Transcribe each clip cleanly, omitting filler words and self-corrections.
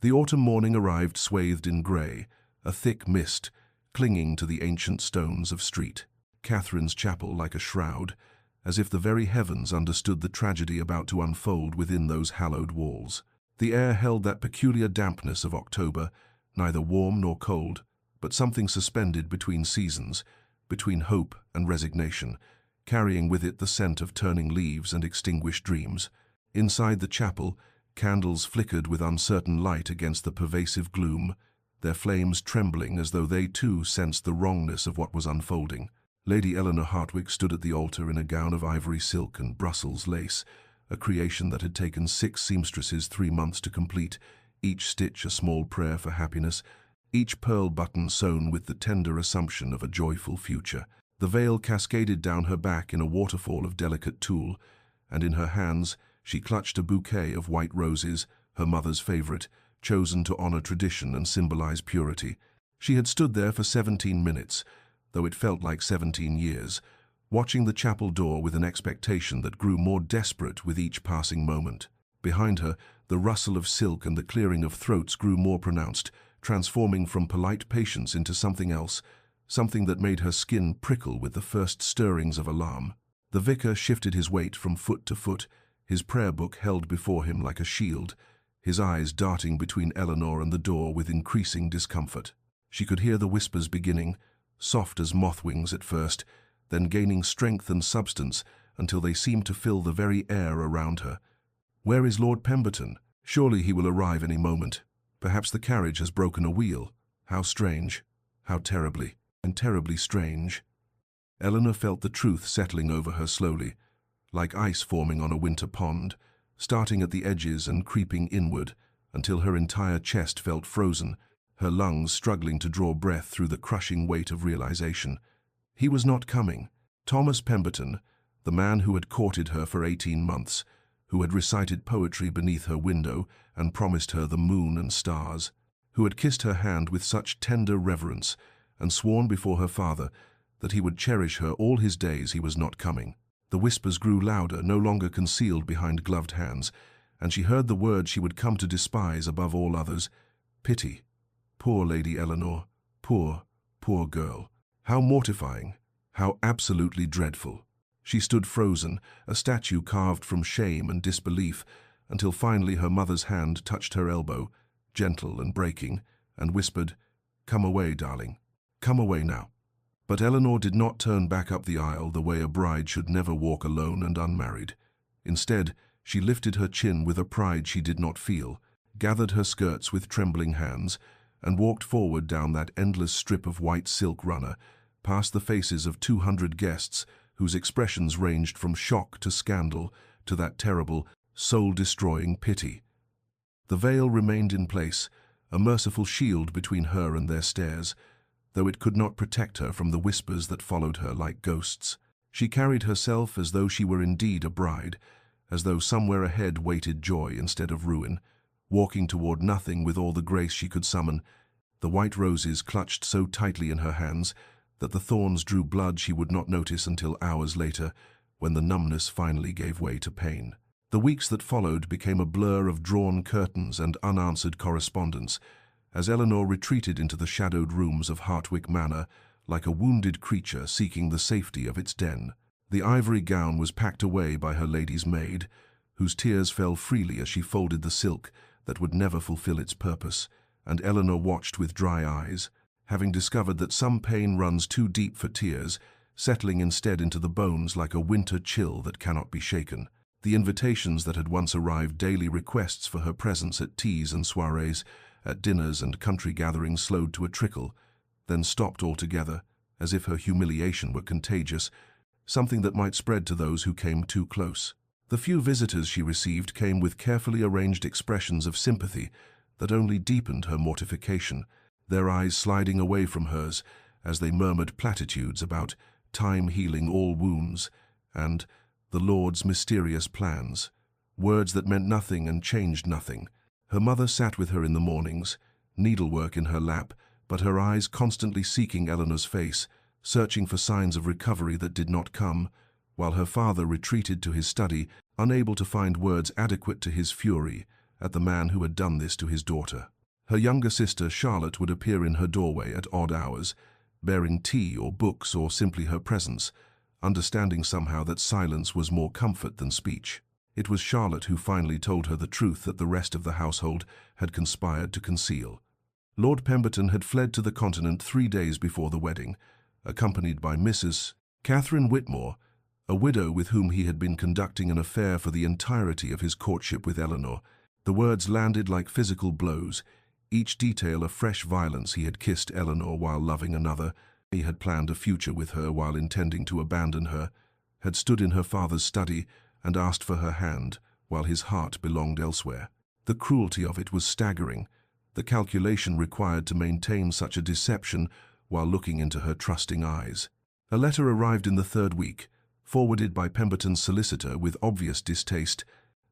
The autumn morning arrived swathed in grey, a thick mist clinging to the ancient stones of Street Catherine's chapel like a shroud, as if the very heavens understood the tragedy about to unfold within those hallowed walls. The air held that peculiar dampness of October, neither warm nor cold, but something suspended between seasons, between hope and resignation, carrying with it the scent of turning leaves and extinguished dreams. Inside the chapel, candles flickered with uncertain light against the pervasive gloom, their flames trembling as though they too sensed the wrongness of what was unfolding. Lady Eleanor Hartwig stood at the altar in a gown of ivory silk and Brussels lace, a creation that had taken 6 seamstresses 3 months to complete, each stitch a small prayer for happiness, each pearl button sewn with the tender assumption of a joyful future. The veil cascaded down her back in a waterfall of delicate tulle, and in her hands she clutched a bouquet of white roses, her mother's favorite, chosen to honor tradition and symbolize purity. She had stood there for 17 minutes, though it felt like 17 years, watching the chapel door with an expectation that grew more desperate with each passing moment. Behind her, the rustle of silk and the clearing of throats grew more pronounced, transforming from polite patience into something else, something that made her skin prickle with the first stirrings of alarm. The vicar shifted his weight from foot to foot, his prayer book held before him like a shield, his eyes darting between Eleanor and the door with increasing discomfort. She could hear the whispers beginning, soft as moth wings at first, then gaining strength and substance until they seemed to fill the very air around her. "Where is Lord Pemberton? Surely he will arrive any moment. Perhaps the carriage has broken a wheel. How strange, how terribly strange." Eleanor felt the truth settling over her slowly, like ice forming on a winter pond, starting at the edges and creeping inward until her entire chest felt frozen, her lungs struggling to draw breath through the crushing weight of realization. He was not coming. Thomas Pemberton, the man who had courted her for 18 months, who had recited poetry beneath her window and promised her the moon and stars, who had kissed her hand with such tender reverence and sworn before her father that he would cherish her all his days, he was not coming. The whispers grew louder, no longer concealed behind gloved hands, and she heard the word she would come to despise above all others: pity. Poor Lady Eleanor, poor girl. How mortifying, how absolutely dreadful. She stood frozen, a statue carved from shame and disbelief, until finally her mother's hand touched her elbow, gentle and breaking, and whispered, "Come away, darling. Come away now." But Eleanor did not turn back up the aisle the way a bride should never walk alone and unmarried. Instead, she lifted her chin with a pride she did not feel, gathered her skirts with trembling hands, and walked forward down that endless strip of white silk runner, past the faces of 200 guests whose expressions ranged from shock to scandal to that terrible, soul-destroying pity. The veil remained in place, a merciful shield between her and their stares, though it could not protect her from the whispers that followed her like ghosts. She carried herself as though she were indeed a bride, as though somewhere ahead waited joy instead of ruin, walking toward nothing with all the grace she could summon, the white roses clutched so tightly in her hands that the thorns drew blood she would not notice until hours later, when the numbness finally gave way to pain. The weeks that followed became a blur of drawn curtains and unanswered correspondence, as Eleanor retreated into the shadowed rooms of Hartwig Manor like a wounded creature seeking the safety of its den. The ivory gown was packed away by her lady's maid, whose tears fell freely as she folded the silk that would never fulfill its purpose, and Eleanor watched with dry eyes, having discovered that some pain runs too deep for tears, settling instead into the bones like a winter chill that cannot be shaken. The invitations that had once arrived, daily requests for her presence at teas and soirees, at dinners and country gatherings, slowed to a trickle, then stopped altogether, as if her humiliation were contagious, something that might spread to those who came too close. The few visitors she received came with carefully arranged expressions of sympathy that only deepened her mortification, their eyes sliding away from hers as they murmured platitudes about time healing all wounds and the Lord's mysterious plans, words that meant nothing and changed nothing. Her mother sat with her in the mornings, needlework in her lap, but her eyes constantly seeking Eleanor's face, searching for signs of recovery that did not come, while her father retreated to his study, unable to find words adequate to his fury at the man who had done this to his daughter. Her younger sister, Charlotte, would appear in her doorway at odd hours, bearing tea or books or simply her presence, understanding somehow that silence was more comfort than speech. It was Charlotte who finally told her the truth that the rest of the household had conspired to conceal. Lord Pemberton had fled to the continent 3 days before the wedding, accompanied by Mrs. Catherine Whitmore, a widow with whom he had been conducting an affair for the entirety of his courtship with Eleanor. The words landed like physical blows, each detail of fresh violence. He had kissed Eleanor while loving another, he had planned a future with her while intending to abandon her, had stood in her father's study and asked for her hand while his heart belonged elsewhere. The cruelty of it was staggering, the calculation required to maintain such a deception while looking into her trusting eyes. A letter arrived in the 3rd week, forwarded by Pemberton's solicitor with obvious distaste,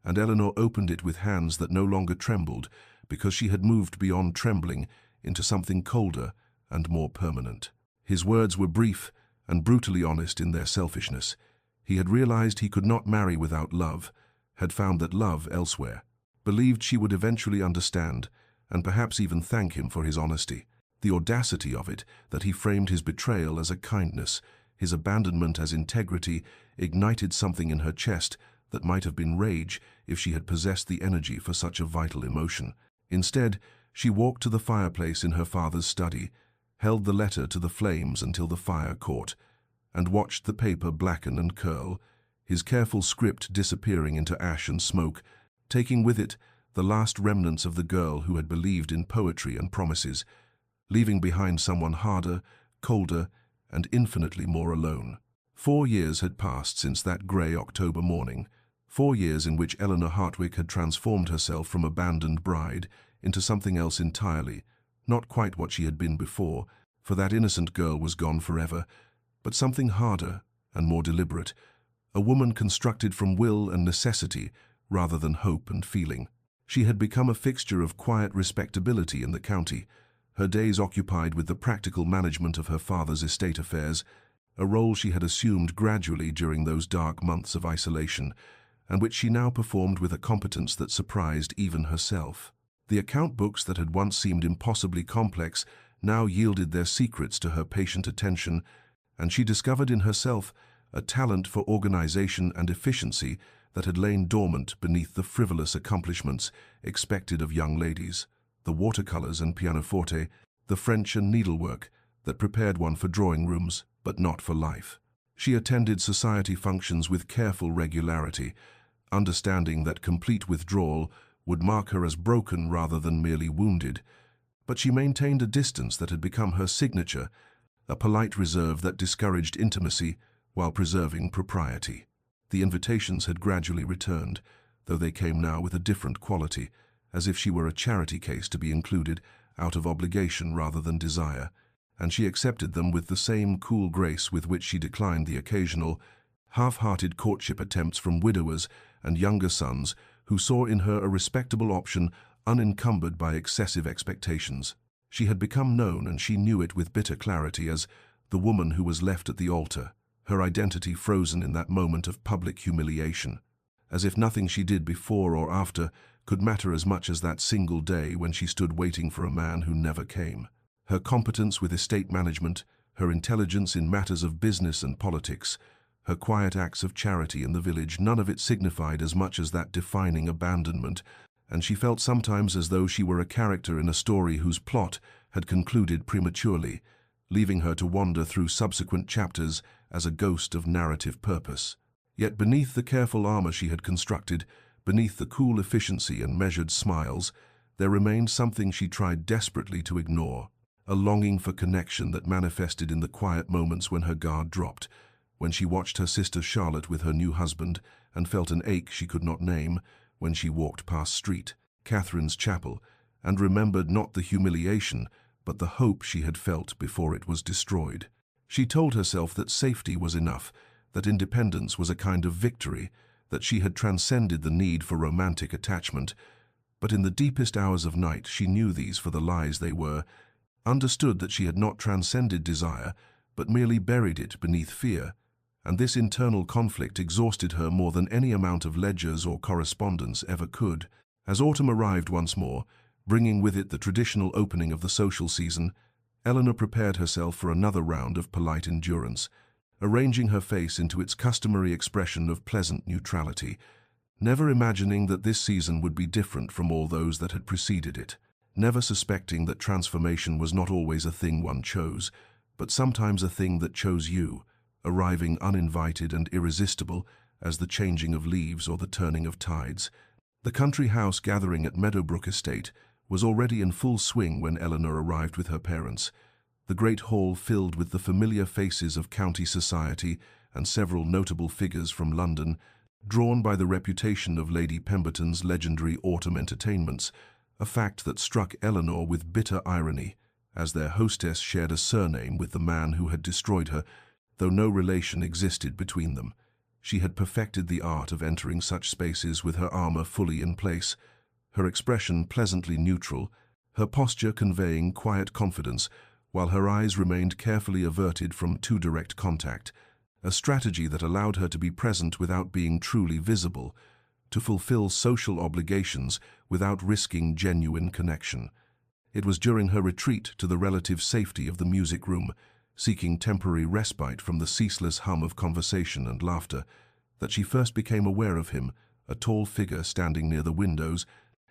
and Eleanor opened it with hands that no longer trembled because she had moved beyond trembling into something colder and more permanent. His words were brief and brutally honest in their selfishness. He had realized he could not marry without love, had found that love elsewhere, believed she would eventually understand, and perhaps even thank him for his honesty. The audacity of it, that he framed his betrayal as a kindness, his abandonment as integrity, ignited something in her chest that might have been rage if she had possessed the energy for such a vital emotion. Instead, she walked to the fireplace in her father's study, held the letter to the flames until the fire caught, and watched the paper blacken and curl, his careful script disappearing into ash and smoke, taking with it the last remnants of the girl who had believed in poetry and promises, leaving behind someone harder, colder, and infinitely more alone. 4 years had passed since that grey October morning, 4 years in which Eleanor Hartwick had transformed herself from abandoned bride into something else entirely, not quite what she had been before, for that innocent girl was gone forever, but something harder and more deliberate, a woman constructed from will and necessity rather than hope and feeling. She had become a fixture of quiet respectability in the county, her days occupied with the practical management of her father's estate affairs, a role she had assumed gradually during those dark months of isolation, and which she now performed with a competence that surprised even herself. The account books that had once seemed impossibly complex now yielded their secrets to her patient attention, and she discovered in herself a talent for organization and efficiency that had lain dormant beneath the frivolous accomplishments expected of young ladies, the watercolors and pianoforte, the French and needlework that prepared one for drawing rooms, but not for life. She attended society functions with careful regularity, understanding that complete withdrawal would mark her as broken rather than merely wounded, but she maintained a distance that had become her signature, a polite reserve that discouraged intimacy while preserving propriety. The invitations had gradually returned, though they came now with a different quality, as if she were a charity case to be included out of obligation rather than desire, and she accepted them with the same cool grace with which she declined the occasional, half-hearted courtship attempts from widowers and younger sons who saw in her a respectable option unencumbered by excessive expectations. She had become known, and she knew it with bitter clarity, as the woman who was left at the altar, her identity frozen in that moment of public humiliation, as if nothing she did before or after could matter as much as that single day when she stood waiting for a man who never came. Her competence with estate management, her intelligence in matters of business and politics, her quiet acts of charity in the village, none of it signified as much as that defining abandonment, and she felt sometimes as though she were a character in a story whose plot had concluded prematurely, leaving her to wander through subsequent chapters as a ghost of narrative purpose. Yet beneath the careful armor she had constructed, beneath the cool efficiency and measured smiles, there remained something she tried desperately to ignore, a longing for connection that manifested in the quiet moments when her guard dropped, when she watched her sister Charlotte with her new husband and felt an ache she could not name, when she walked past Street, Catherine's chapel, and remembered not the humiliation, but the hope she had felt before it was destroyed. She told herself that safety was enough, that independence was a kind of victory, that she had transcended the need for romantic attachment, but in the deepest hours of night she knew these for the lies they were, understood that she had not transcended desire, but merely buried it beneath fear, and this internal conflict exhausted her more than any amount of ledgers or correspondence ever could. As autumn arrived once more, bringing with it the traditional opening of the social season, Eleanor prepared herself for another round of polite endurance, arranging her face into its customary expression of pleasant neutrality, never imagining that this season would be different from all those that had preceded it, never suspecting that transformation was not always a thing one chose, but sometimes a thing that chose you, arriving uninvited and irresistible as the changing of leaves or the turning of tides. The country house gathering at Meadowbrook Estate was already in full swing when Eleanor arrived with her parents, the great hall filled with the familiar faces of county society and several notable figures from London, drawn by the reputation of Lady Pemberton's legendary autumn entertainments, a fact that struck Eleanor with bitter irony, as their hostess shared a surname with the man who had destroyed her, though no relation existed between them. She had perfected the art of entering such spaces with her armor fully in place, her expression pleasantly neutral, her posture conveying quiet confidence, while her eyes remained carefully averted from too direct contact, a strategy that allowed her to be present without being truly visible, to fulfill social obligations without risking genuine connection. It was during her retreat to the relative safety of the music room, seeking temporary respite from the ceaseless hum of conversation and laughter, that she first became aware of him, a tall figure standing near the windows,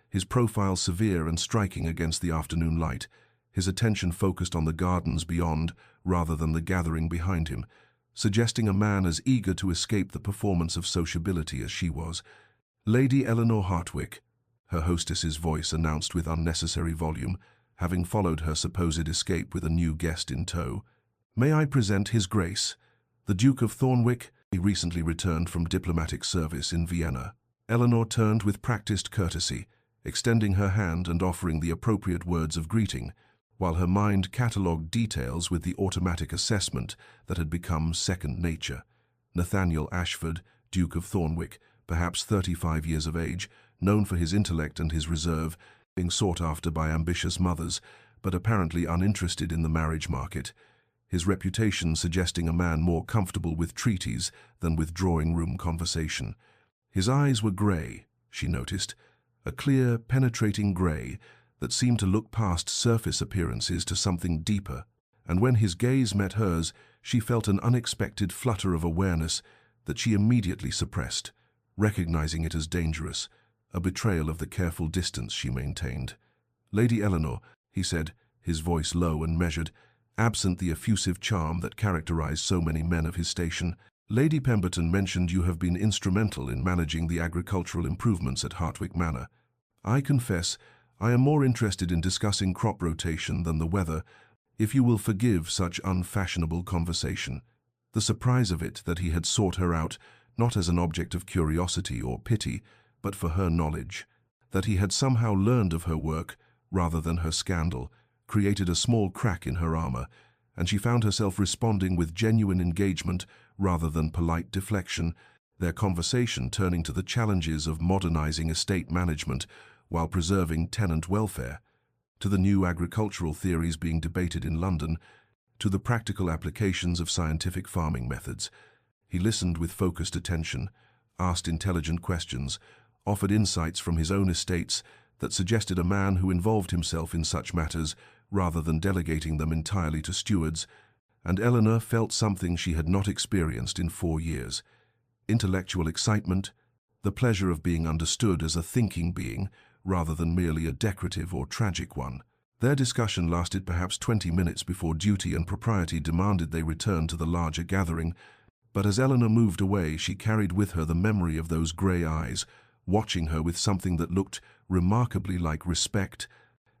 his profile severe and striking against the afternoon light, his attention focused on the gardens beyond rather than the gathering behind him, suggesting a man as eager to escape the performance of sociability as she was. Lady Eleanor Hartwick, her hostess's voice announced with unnecessary volume, having followed her supposed escape with a new guest in tow. May I present His Grace, the Duke of Thornwick, he recently returned from diplomatic service in Vienna. Eleanor turned with practiced courtesy, extending her hand and offering the appropriate words of greeting, while her mind catalogued details with the automatic assessment that had become second nature. Nathaniel Ashford, Duke of Thornwick, perhaps 35 years of age, known for his intellect and his reserve, being sought after by ambitious mothers, but apparently uninterested in the marriage market, his reputation suggesting a man more comfortable with treaties than with drawing-room conversation. His eyes were grey, she noticed, a clear, penetrating grey that seemed to look past surface appearances to something deeper, and when his gaze met hers, she felt an unexpected flutter of awareness that she immediately suppressed, recognizing it as dangerous, a betrayal of the careful distance she maintained. "Lady Eleanor," he said, his voice low and measured, absent the effusive charm that characterized so many men of his station, "Lady Pemberton mentioned you have been instrumental in managing the agricultural improvements at Hartwick Manor. I confess, I am more interested in discussing crop rotation than the weather, if you will forgive such unfashionable conversation." The surprise of it that he had sought her out, not as an object of curiosity or pity, but for her knowledge, that he had somehow learned of her work rather than her scandal, created a small crack in her armor, and she found herself responding with genuine engagement rather than polite deflection, their conversation turning to the challenges of modernizing estate management while preserving tenant welfare, to the new agricultural theories being debated in London, to the practical applications of scientific farming methods. He listened with focused attention, asked intelligent questions, offered insights from his own estates that suggested a man who involved himself in such matters rather than delegating them entirely to stewards, and Eleanor felt something she had not experienced in 4 years. Intellectual excitement, the pleasure of being understood as a thinking being rather than merely a decorative or tragic one. Their discussion lasted perhaps 20 minutes before duty and propriety demanded they return to the larger gathering, but as Eleanor moved away, she carried with her the memory of those grey eyes, watching her with something that looked remarkably like respect,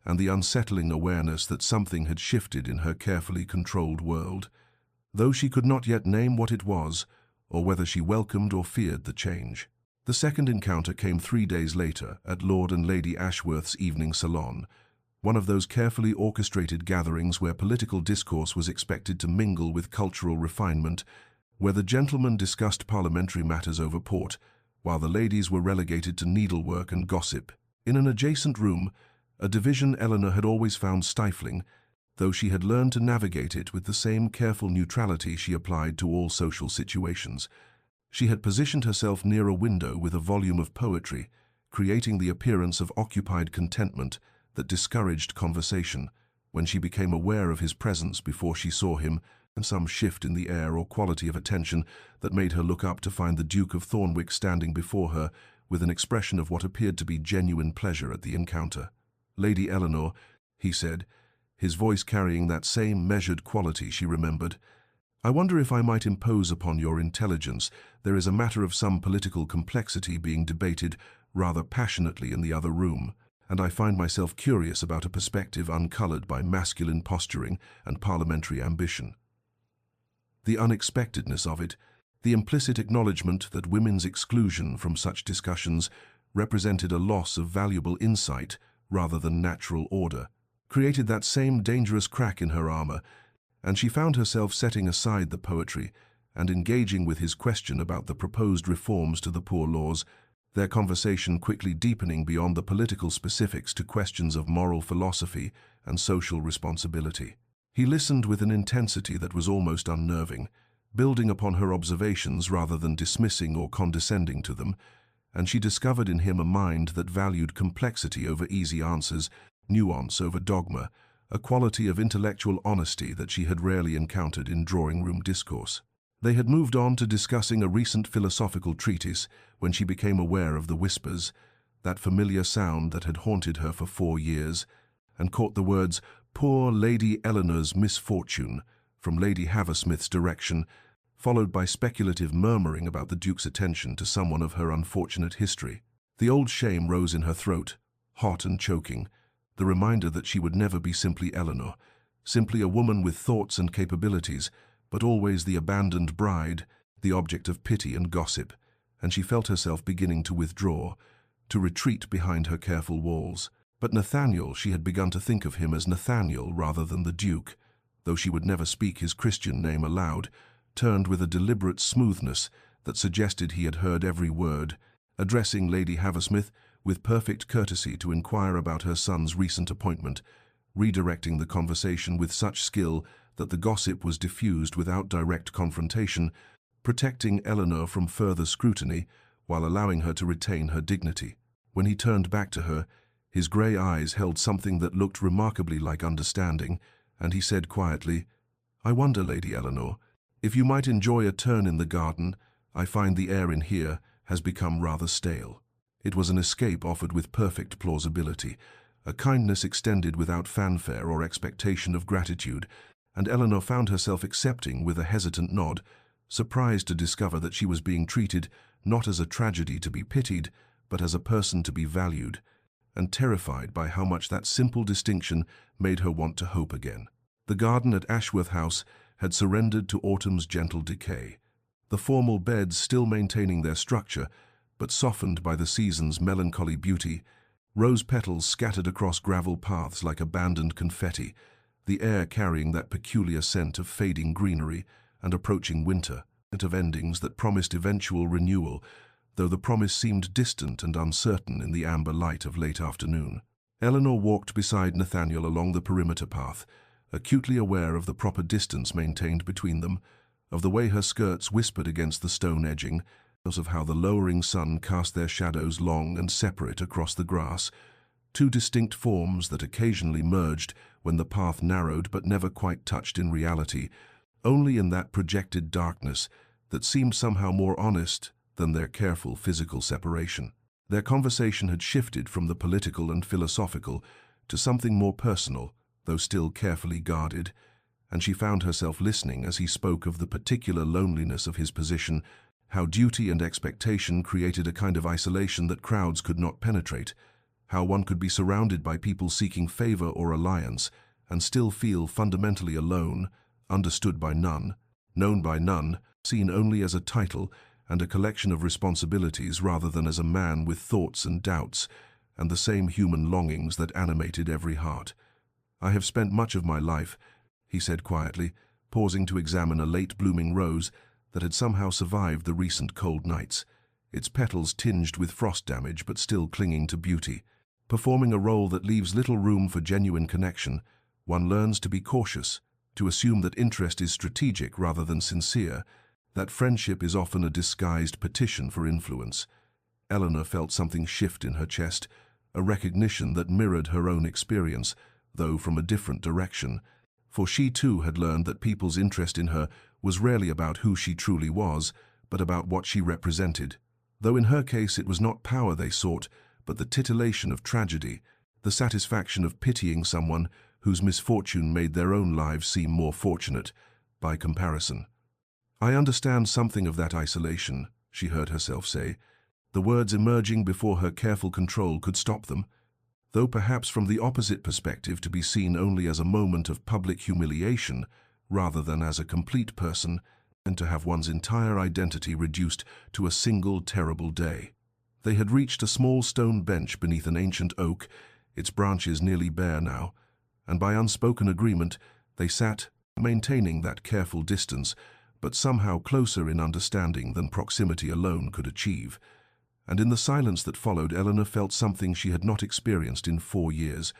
and the unsettling awareness that something had shifted in her carefully controlled world, though she could not yet name what it was, or whether she welcomed or feared the change. The second encounter came 3 days later at Lord and Lady Ashworth's evening salon, one of those carefully orchestrated gatherings where political discourse was expected to mingle with cultural refinement, where the gentlemen discussed parliamentary matters over port, while the ladies were relegated to needlework and gossip. In an adjacent room, a division Eleanor had always found stifling, though she had learned to navigate it with the same careful neutrality she applied to all social situations. She had positioned herself near a window with a volume of poetry, creating the appearance of occupied contentment that discouraged conversation. When she became aware of his presence before she saw him, and some shift in the air or quality of attention that made her look up to find the Duke of Thornwick standing before her with an expression of what appeared to be genuine pleasure at the encounter. "Lady Eleanor," he said, his voice carrying that same measured quality she remembered, "I wonder if I might impose upon your intelligence. There is a matter of some political complexity being debated rather passionately in the other room, and I find myself curious about a perspective uncolored by masculine posturing and parliamentary ambition. The unexpectedness of it, the implicit acknowledgement that women's exclusion from such discussions represented a loss of valuable insight rather than natural order, created that same dangerous crack in her armor, and she found herself setting aside the poetry and engaging with his question about the proposed reforms to the poor laws, their conversation quickly deepening beyond the political specifics to questions of moral philosophy and social responsibility. He listened with an intensity that was almost unnerving, building upon her observations rather than dismissing or condescending to them, and she discovered in him a mind that valued complexity over easy answers, nuance over dogma, a quality of intellectual honesty that she had rarely encountered in drawing-room discourse. They had moved on to discussing a recent philosophical treatise when she became aware of the whispers, that familiar sound that had haunted her for 4 years, and caught the words, "Poor Lady Eleanor's misfortune," from Lady Haversmith's direction, followed by speculative murmuring about the Duke's attention to someone of her unfortunate history. The old shame rose in her throat, hot and choking, the reminder that she would never be simply Eleanor, simply a woman with thoughts and capabilities, but always the abandoned bride, the object of pity and gossip, and she felt herself beginning to withdraw, to retreat behind her careful walls. But Nathaniel, she had begun to think of him as Nathaniel rather than the Duke, though she would never speak his Christian name aloud, turned with a deliberate smoothness that suggested he had heard every word, addressing Lady Haversmith with perfect courtesy to inquire about her son's recent appointment, redirecting the conversation with such skill that the gossip was diffused without direct confrontation, protecting Eleanor from further scrutiny while allowing her to retain her dignity. When he turned back to her, his grey eyes held something that looked remarkably like understanding, and he said quietly, "I wonder, Lady Eleanor, if you might enjoy a turn in the garden. I find the air in here has become rather stale." It was an escape offered with perfect plausibility, a kindness extended without fanfare or expectation of gratitude, and Eleanor found herself accepting with a hesitant nod, surprised to discover that she was being treated not as a tragedy to be pitied, but as a person to be valued, and terrified by how much that simple distinction made her want to hope again. The garden at Ashworth House had surrendered to autumn's gentle decay, the formal beds still maintaining their structure, but softened by the season's melancholy beauty, rose petals scattered across gravel paths like abandoned confetti, the air carrying that peculiar scent of fading greenery and approaching winter, and of endings that promised eventual renewal, though the promise seemed distant and uncertain in the amber light of late afternoon. Eleanor walked beside Nathaniel along the perimeter path, acutely aware of the proper distance maintained between them, of the way her skirts whispered against the stone edging, of how the lowering sun cast their shadows long and separate across the grass, two distinct forms that occasionally merged when the path narrowed but never quite touched in reality, only in that projected darkness that seemed somehow more honest than their careful physical separation. Their conversation had shifted from the political and philosophical to something more personal, though still carefully guarded, and she found herself listening as he spoke of the particular loneliness of his position, how duty and expectation created a kind of isolation that crowds could not penetrate, how one could be surrounded by people seeking favor or alliance and still feel fundamentally alone, understood by none, known by none, seen only as a title and a collection of responsibilities rather than as a man with thoughts and doubts and the same human longings that animated every heart. "I have spent much of my life," he said quietly, pausing to examine a late-blooming rose that had somehow survived the recent cold nights, its petals tinged with frost damage but still clinging to beauty. Performing a role that leaves little room for genuine connection, one learns to be cautious, to assume that interest is strategic rather than sincere, that friendship is often a disguised petition for influence. Eleanor felt something shift in her chest, a recognition that mirrored her own experience, though from a different direction. For she too had learned that people's interest in her was rarely about who she truly was, but about what she represented. Though in her case it was not power they sought, but the titillation of tragedy, the satisfaction of pitying someone whose misfortune made their own lives seem more fortunate, by comparison. "I understand something of that isolation," she heard herself say. The words emerging before her careful control could stop them, though perhaps from the opposite perspective, to be seen only as a moment of public humiliation rather than as a complete person, and to have one's entire identity reduced to a single terrible day. They had reached a small stone bench beneath an ancient oak, its branches nearly bare now, and by unspoken agreement they sat, maintaining that careful distance, but somehow closer in understanding than proximity alone could achieve. And in the silence that followed, Eleanor felt something she had not experienced in 4 years,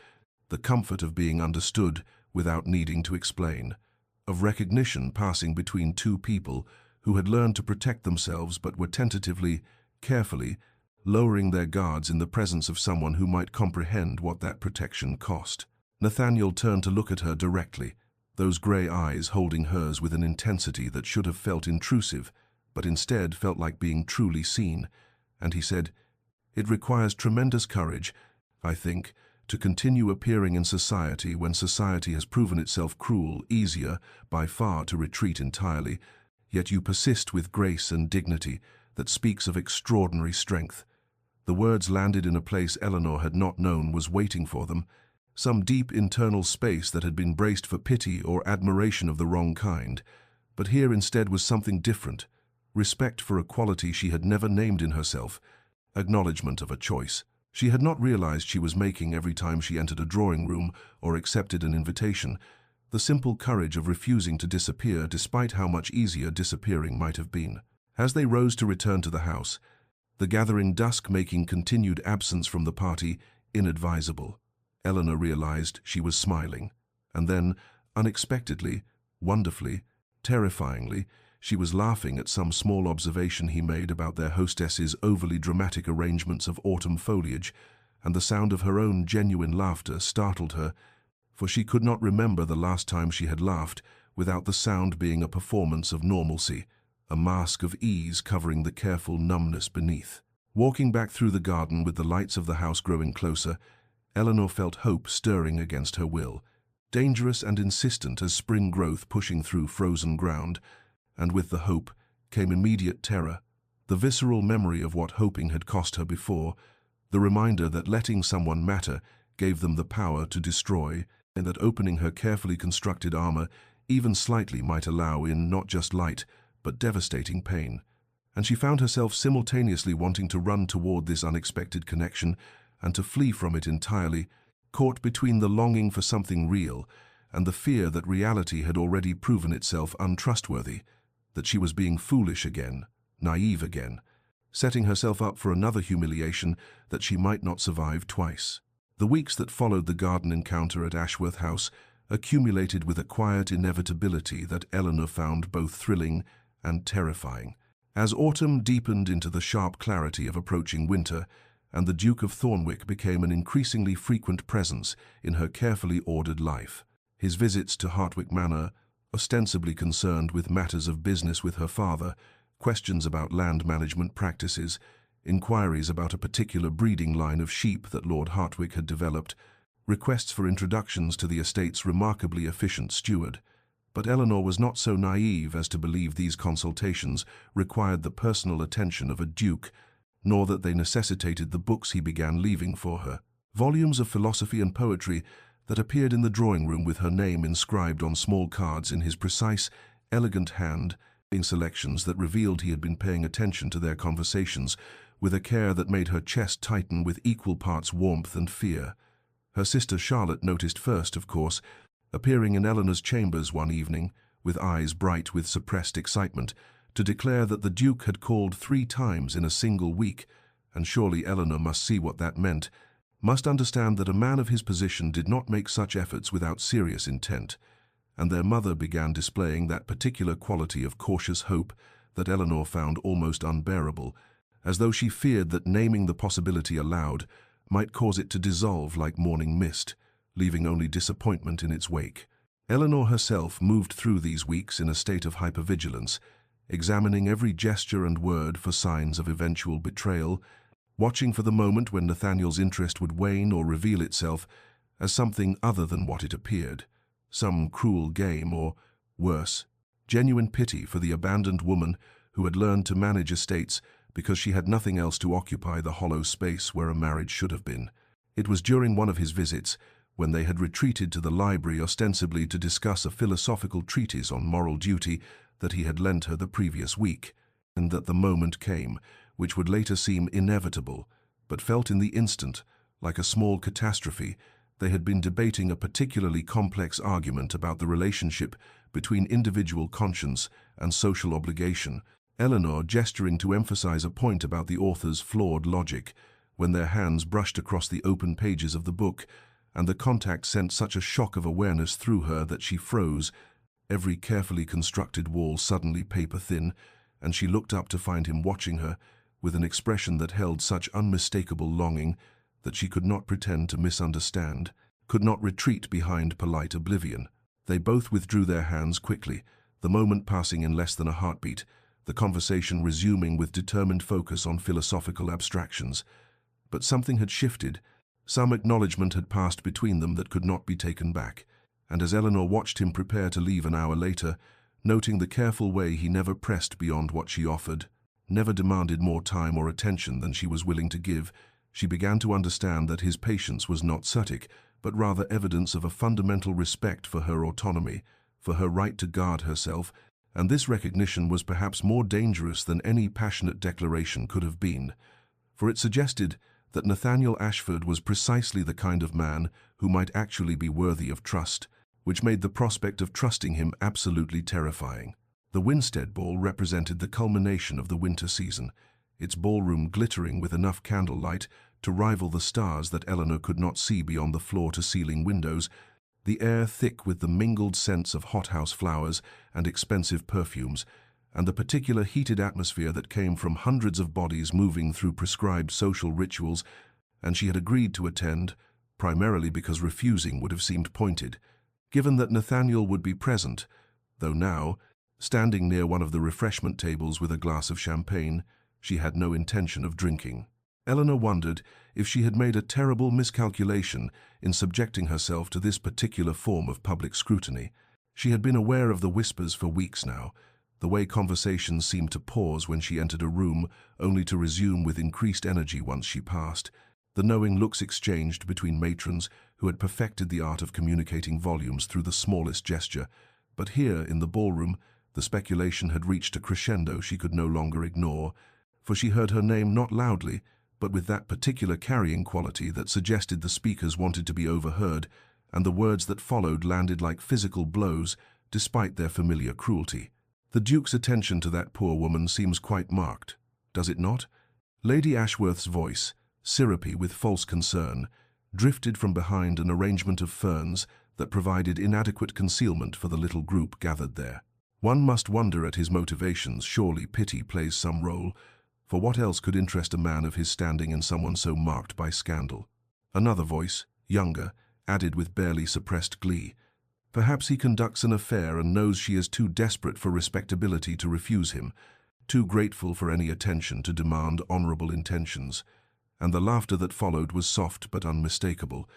the comfort of being understood without needing to explain, of recognition passing between two people who had learned to protect themselves but were tentatively, carefully, lowering their guards in the presence of someone who might comprehend what that protection cost. Nathaniel turned to look at her directly, those grey eyes holding hers with an intensity that should have felt intrusive, but instead felt like being truly seen, and he said, "It requires tremendous courage, I think, to continue appearing in society when society has proven itself cruel, easier, by far, to retreat entirely, yet you persist with grace and dignity that speaks of extraordinary strength." The words landed in a place Eleanor had not known was waiting for them, some deep internal space that had been braced for pity or admiration of the wrong kind. But here instead was something different, respect for a quality she had never named in herself, acknowledgement of a choice she had not realized she was making every time she entered a drawing room or accepted an invitation, the simple courage of refusing to disappear despite how much easier disappearing might have been. As they rose to return to the house, the gathering dusk making continued absence from the party inadvisable. Eleanor realized she was smiling, and then, unexpectedly, wonderfully, terrifyingly, she was laughing at some small observation he made about their hostess's overly dramatic arrangements of autumn foliage, and the sound of her own genuine laughter startled her, for she could not remember the last time she had laughed without the sound being a performance of normalcy, a mask of ease covering the careful numbness beneath. Walking back through the garden with the lights of the house growing closer, Eleanor felt hope stirring against her will, dangerous and insistent as spring growth pushing through frozen ground, and with the hope came immediate terror, the visceral memory of what hoping had cost her before, the reminder that letting someone matter gave them the power to destroy, and that opening her carefully constructed armor even slightly might allow in not just light, but devastating pain. And she found herself simultaneously wanting to run toward this unexpected connection and to flee from it entirely, caught between the longing for something real and the fear that reality had already proven itself untrustworthy, that she was being foolish again, naive again, setting herself up for another humiliation that she might not survive twice. The weeks that followed the garden encounter at Ashworth House accumulated with a quiet inevitability that Eleanor found both thrilling and terrifying. As autumn deepened into the sharp clarity of approaching winter, and the Duke of Thornwick became an increasingly frequent presence in her carefully ordered life, his visits to Hartwick Manor, ostensibly concerned with matters of business with her father, questions about land management practices, inquiries about a particular breeding line of sheep that Lord Hartwick had developed, requests for introductions to the estate's remarkably efficient steward. But Eleanor was not so naive as to believe these consultations required the personal attention of a duke, nor that they necessitated the books he began leaving for her. Volumes of philosophy and poetry that appeared in the drawing room with her name inscribed on small cards in his precise, elegant hand, being selections that revealed he had been paying attention to their conversations with a care that made her chest tighten with equal parts warmth and fear. Her sister Charlotte noticed first, of course, appearing in Eleanor's chambers one evening, with eyes bright with suppressed excitement, to declare that the Duke had called 3 times in a single week, and surely Eleanor must see what that meant, must understand that a man of his position did not make such efforts without serious intent, and their mother began displaying that particular quality of cautious hope that Eleanor found almost unbearable, as though she feared that naming the possibility aloud might cause it to dissolve like morning mist, leaving only disappointment in its wake. Eleanor herself moved through these weeks in a state of hypervigilance, examining every gesture and word for signs of eventual betrayal, watching for the moment when Nathaniel's interest would wane or reveal itself as something other than what it appeared, some cruel game or, worse, genuine pity for the abandoned woman who had learned to manage estates because she had nothing else to occupy the hollow space where a marriage should have been. It was during one of his visits, when they had retreated to the library ostensibly to discuss a philosophical treatise on moral duty that he had lent her the previous week, and that the moment came, which would later seem inevitable, but felt in the instant like a small catastrophe. They had been debating a particularly complex argument about the relationship between individual conscience and social obligation, Eleanor gesturing to emphasize a point about the author's flawed logic, when their hands brushed across the open pages of the book, and the contact sent such a shock of awareness through her that she froze, every carefully constructed wall suddenly paper-thin, and she looked up to find him watching her, with an expression that held such unmistakable longing that she could not pretend to misunderstand, could not retreat behind polite oblivion. They both withdrew their hands quickly, the moment passing in less than a heartbeat, the conversation resuming with determined focus on philosophical abstractions. But something had shifted. Some acknowledgement had passed between them that could not be taken back, and as Eleanor watched him prepare to leave an hour later, noting the careful way he never pressed beyond what she offered, never demanded more time or attention than she was willing to give, she began to understand that his patience was not static, but rather evidence of a fundamental respect for her autonomy, for her right to guard herself, and this recognition was perhaps more dangerous than any passionate declaration could have been, for it suggested that Nathaniel Ashford was precisely the kind of man who might actually be worthy of trust, which made the prospect of trusting him absolutely terrifying. The Winstead Ball represented the culmination of the winter season, its ballroom glittering with enough candlelight to rival the stars that Eleanor could not see beyond the floor-to-ceiling windows, the air thick with the mingled scents of hothouse flowers and expensive perfumes, and the particular heated atmosphere that came from hundreds of bodies moving through prescribed social rituals, and she had agreed to attend, primarily because refusing would have seemed pointed, given that Nathaniel would be present, though now, standing near one of the refreshment tables with a glass of champagne, she had no intention of drinking. Eleanor wondered if she had made a terrible miscalculation in subjecting herself to this particular form of public scrutiny. She had been aware of the whispers for weeks now, the way conversations seemed to pause when she entered a room, only to resume with increased energy once she passed, the knowing looks exchanged between matrons who had perfected the art of communicating volumes through the smallest gesture. But here, in the ballroom, the speculation had reached a crescendo she could no longer ignore, for she heard her name not loudly, but with that particular carrying quality that suggested the speakers wanted to be overheard, and the words that followed landed like physical blows, despite their familiar cruelty. The Duke's attention to that poor woman seems quite marked, does it not? Lady Ashworth's voice, syrupy with false concern, drifted from behind an arrangement of ferns that provided inadequate concealment for the little group gathered there. One must wonder at his motivations. Surely pity plays some role, for what else could interest a man of his standing in someone so marked by scandal? Another voice, younger, added with barely suppressed glee. Perhaps he conducts an affair and knows she is too desperate for respectability to refuse him, too grateful for any attention to demand honorable intentions. And the laughter that followed was soft but unmistakable,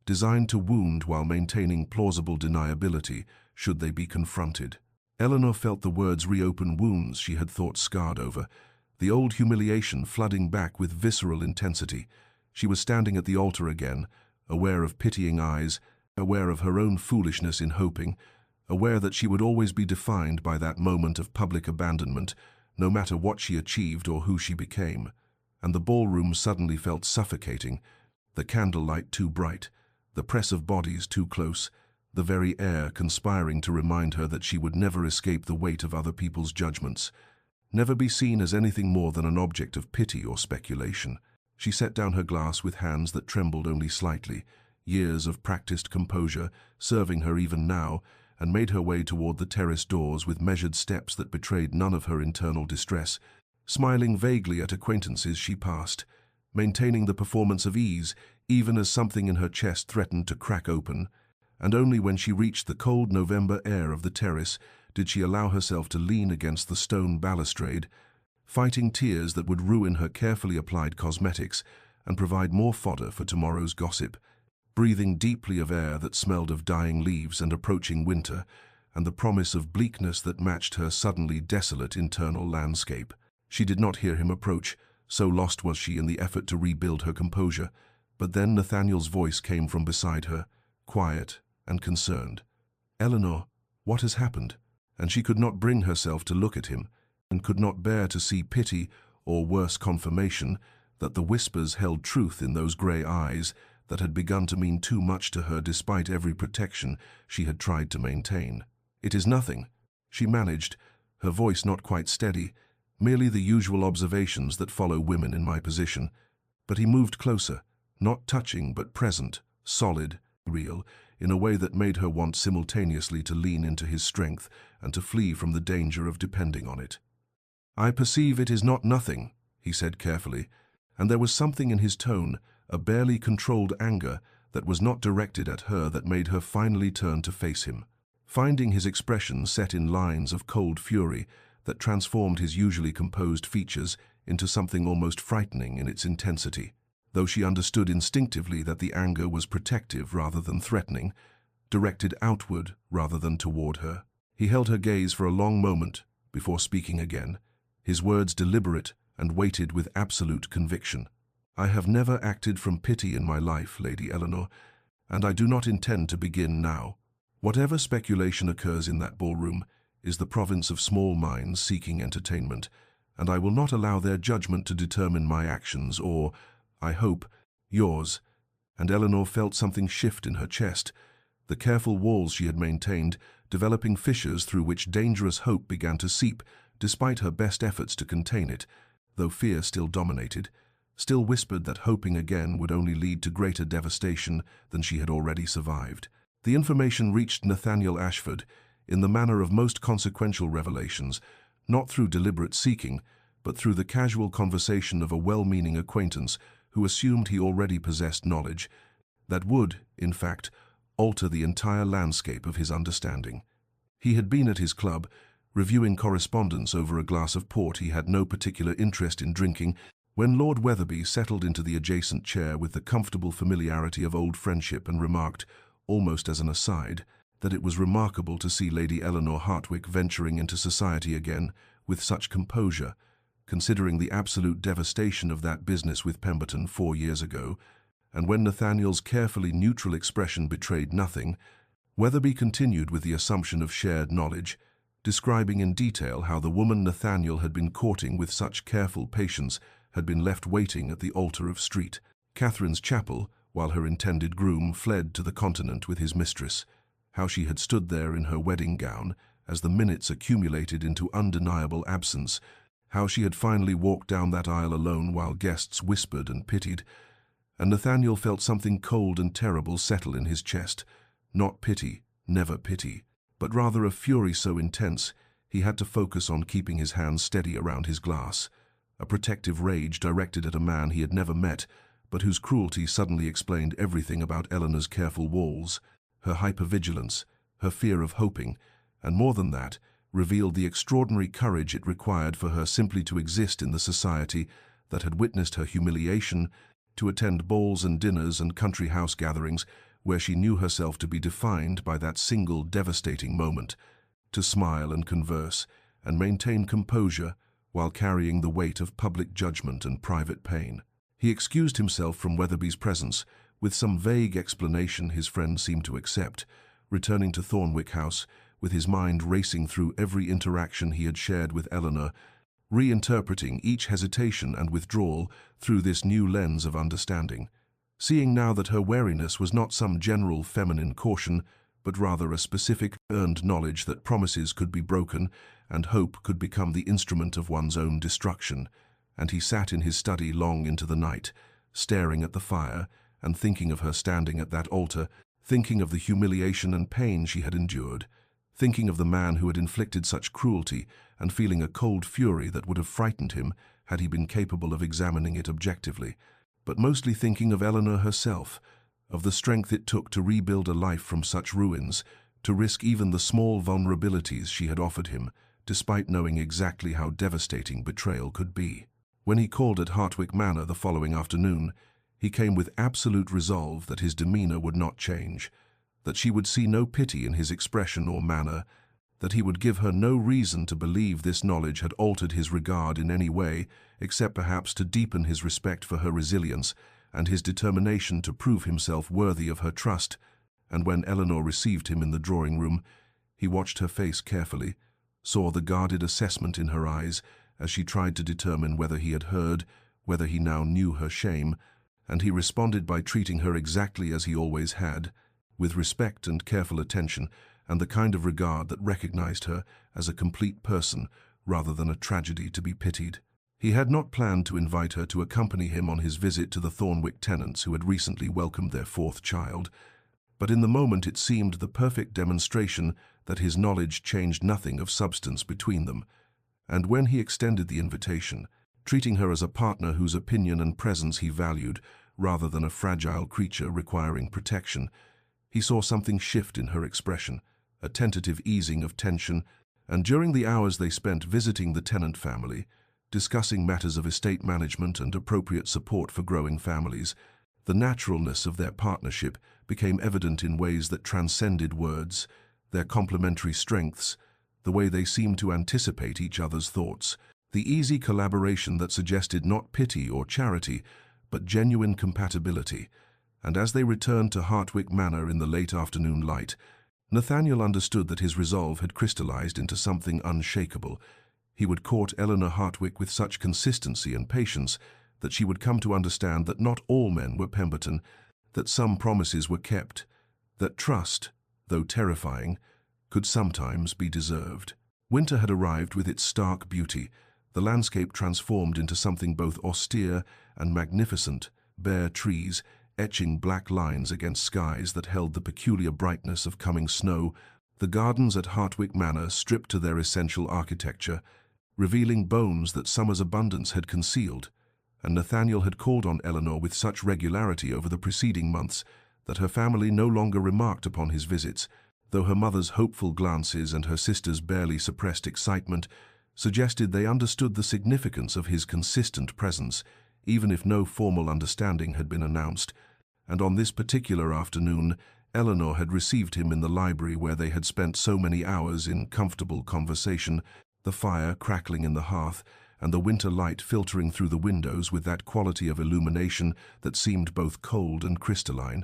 designed to wound while maintaining plausible deniability should they be confronted. Eleanor felt the words reopen wounds she had thought scarred over, the old humiliation flooding back with visceral intensity. She was standing at the altar again, aware of pitying eyes, aware of her own foolishness in hoping, aware that she would always be defined by that moment of public abandonment, no matter what she achieved or who she became. And the ballroom suddenly felt suffocating, the candlelight too bright, the press of bodies too close, the very air conspiring to remind her that she would never escape the weight of other people's judgments, never be seen as anything more than an object of pity or speculation. She set down her glass with hands that trembled only slightly, years of practiced composure serving her even now, and made her way toward the terrace doors with measured steps that betrayed none of her internal distress, smiling vaguely at acquaintances she passed, maintaining the performance of ease even as something in her chest threatened to crack open, and only when she reached the cold November air of the terrace did she allow herself to lean against the stone balustrade, fighting tears that would ruin her carefully applied cosmetics and provide more fodder for tomorrow's gossip, breathing deeply of air that smelled of dying leaves and approaching winter, and the promise of bleakness that matched her suddenly desolate internal landscape. She did not hear him approach, so lost was she in the effort to rebuild her composure, but then Nathaniel's voice came from beside her, quiet and concerned. "Eleanor, what has happened?" And she could not bring herself to look at him, and could not bear to see pity or worse confirmation that the whispers held truth in those grey eyes that had begun to mean too much to her despite every protection she had tried to maintain. "It is nothing," she managed, her voice not quite steady, merely the usual observations that follow women in my position. But he moved closer, not touching but present, solid, real, in a way that made her want simultaneously to lean into his strength and to flee from the danger of depending on it. "I perceive it is not nothing," he said carefully, and there was something in his tone, a barely controlled anger that was not directed at her that made her finally turn to face him. Finding his expression set in lines of cold fury that transformed his usually composed features into something almost frightening in its intensity, though she understood instinctively that the anger was protective rather than threatening, directed outward rather than toward her. He held her gaze for a long moment before speaking again, his words deliberate and weighted with absolute conviction. "I have never acted from pity in my life, Lady Eleanor, and I do not intend to begin now. Whatever speculation occurs in that ballroom is the province of small minds seeking entertainment, and I will not allow their judgment to determine my actions or, I hope, yours." And Eleanor felt something shift in her chest, the careful walls she had maintained, developing fissures through which dangerous hope began to seep, despite her best efforts to contain it, though fear still dominated, still whispered that hoping again would only lead to greater devastation than she had already survived. The information reached Nathaniel Ashford in the manner of most consequential revelations, not through deliberate seeking, but through the casual conversation of a well-meaning acquaintance who assumed he already possessed knowledge that would, in fact, alter the entire landscape of his understanding. He had been at his club, reviewing correspondence over a glass of port he had no particular interest in drinking, when Lord Wetherby settled into the adjacent chair with the comfortable familiarity of old friendship and remarked, almost as an aside, that it was remarkable to see Lady Eleanor Hartwick venturing into society again with such composure, considering the absolute devastation of that business with Pemberton 4 years ago, and when Nathaniel's carefully neutral expression betrayed nothing, Wetherby continued with the assumption of shared knowledge, describing in detail how the woman Nathaniel had been courting with such careful patience had been left waiting at the altar of St. Catherine's Chapel while her intended groom fled to the continent with his mistress, how she had stood there in her wedding gown as the minutes accumulated into undeniable absence, how she had finally walked down that aisle alone while guests whispered and pitied, and Nathaniel felt something cold and terrible settle in his chest, not pity, never pity, but rather a fury so intense he had to focus on keeping his hands steady around his glass, a protective rage directed at a man he had never met, but whose cruelty suddenly explained everything about Eleanor's careful walls, her hypervigilance, her fear of hoping, and more than that, revealed the extraordinary courage it required for her simply to exist in the society that had witnessed her humiliation, to attend balls and dinners and country house gatherings where she knew herself to be defined by that single devastating moment, to smile and converse and maintain composure while carrying the weight of public judgment and private pain. He excused himself from Wetherby's presence with some vague explanation his friend seemed to accept, returning to Thornwick House with his mind racing through every interaction he had shared with Eleanor, reinterpreting each hesitation and withdrawal through this new lens of understanding, seeing now that her wariness was not some general feminine caution, but rather a specific, earned knowledge that promises could be broken and hope could become the instrument of one's own destruction. And he sat in his study long into the night, staring at the fire and thinking of her standing at that altar, thinking of the humiliation and pain she had endured, thinking of the man who had inflicted such cruelty and feeling a cold fury that would have frightened him had he been capable of examining it objectively, but mostly thinking of Eleanor herself, of the strength it took to rebuild a life from such ruins, to risk even the small vulnerabilities she had offered him, despite knowing exactly how devastating betrayal could be. When he called at Hartwick Manor the following afternoon, he came with absolute resolve that his demeanor would not change, that she would see no pity in his expression or manner, that he would give her no reason to believe this knowledge had altered his regard in any way, except perhaps to deepen his respect for her resilience and his determination to prove himself worthy of her trust. And when Eleanor received him in the drawing-room, he watched her face carefully, saw the guarded assessment in her eyes as she tried to determine whether he had heard, whether he now knew her shame, and he responded by treating her exactly as he always had, with respect and careful attention, and the kind of regard that recognized her as a complete person rather than a tragedy to be pitied. He had not planned to invite her to accompany him on his visit to the Thornwick tenants who had recently welcomed their fourth child, but in the moment it seemed the perfect demonstration that his knowledge changed nothing of substance between them, and when he extended the invitation, treating her as a partner whose opinion and presence he valued rather than a fragile creature requiring protection, he saw something shift in her expression, a tentative easing of tension, and during the hours they spent visiting the Tennant family, discussing matters of estate management and appropriate support for growing families, the naturalness of their partnership became evident in ways that transcended words, their complementary strengths, the way they seemed to anticipate each other's thoughts, the easy collaboration that suggested not pity or charity, but genuine compatibility. And as they returned to Hartwick Manor in the late afternoon light, Nathaniel understood that his resolve had crystallized into something unshakable. He would court Eleanor Hartwick with such consistency and patience that she would come to understand that not all men were Pemberton, that some promises were kept, that trust, though terrifying, could sometimes be deserved. Winter had arrived with its stark beauty, the landscape transformed into something both austere and magnificent, bare trees, etching black lines against skies that held the peculiar brightness of coming snow, the gardens at Hartwick Manor stripped to their essential architecture, revealing bones that summer's abundance had concealed, and Nathaniel had called on Eleanor with such regularity over the preceding months that her family no longer remarked upon his visits, though her mother's hopeful glances and her sister's barely suppressed excitement suggested they understood the significance of his consistent presence, even if no formal understanding had been announced. And on this particular afternoon, Eleanor had received him in the library where they had spent so many hours in comfortable conversation, the fire crackling in the hearth, and the winter light filtering through the windows with that quality of illumination that seemed both cold and crystalline,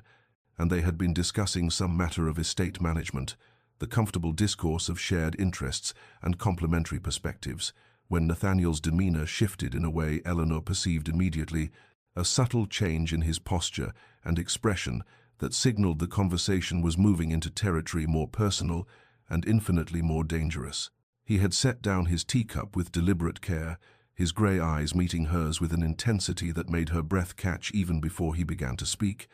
and they had been discussing some matter of estate management, the comfortable discourse of shared interests and complementary perspectives, when Nathaniel's demeanor shifted in a way Eleanor perceived immediately, a subtle change in his posture and expression that signaled the conversation was moving into territory more personal and infinitely more dangerous. He had set down his teacup with deliberate care, his grey eyes meeting hers with an intensity that made her breath catch even before he began to speak,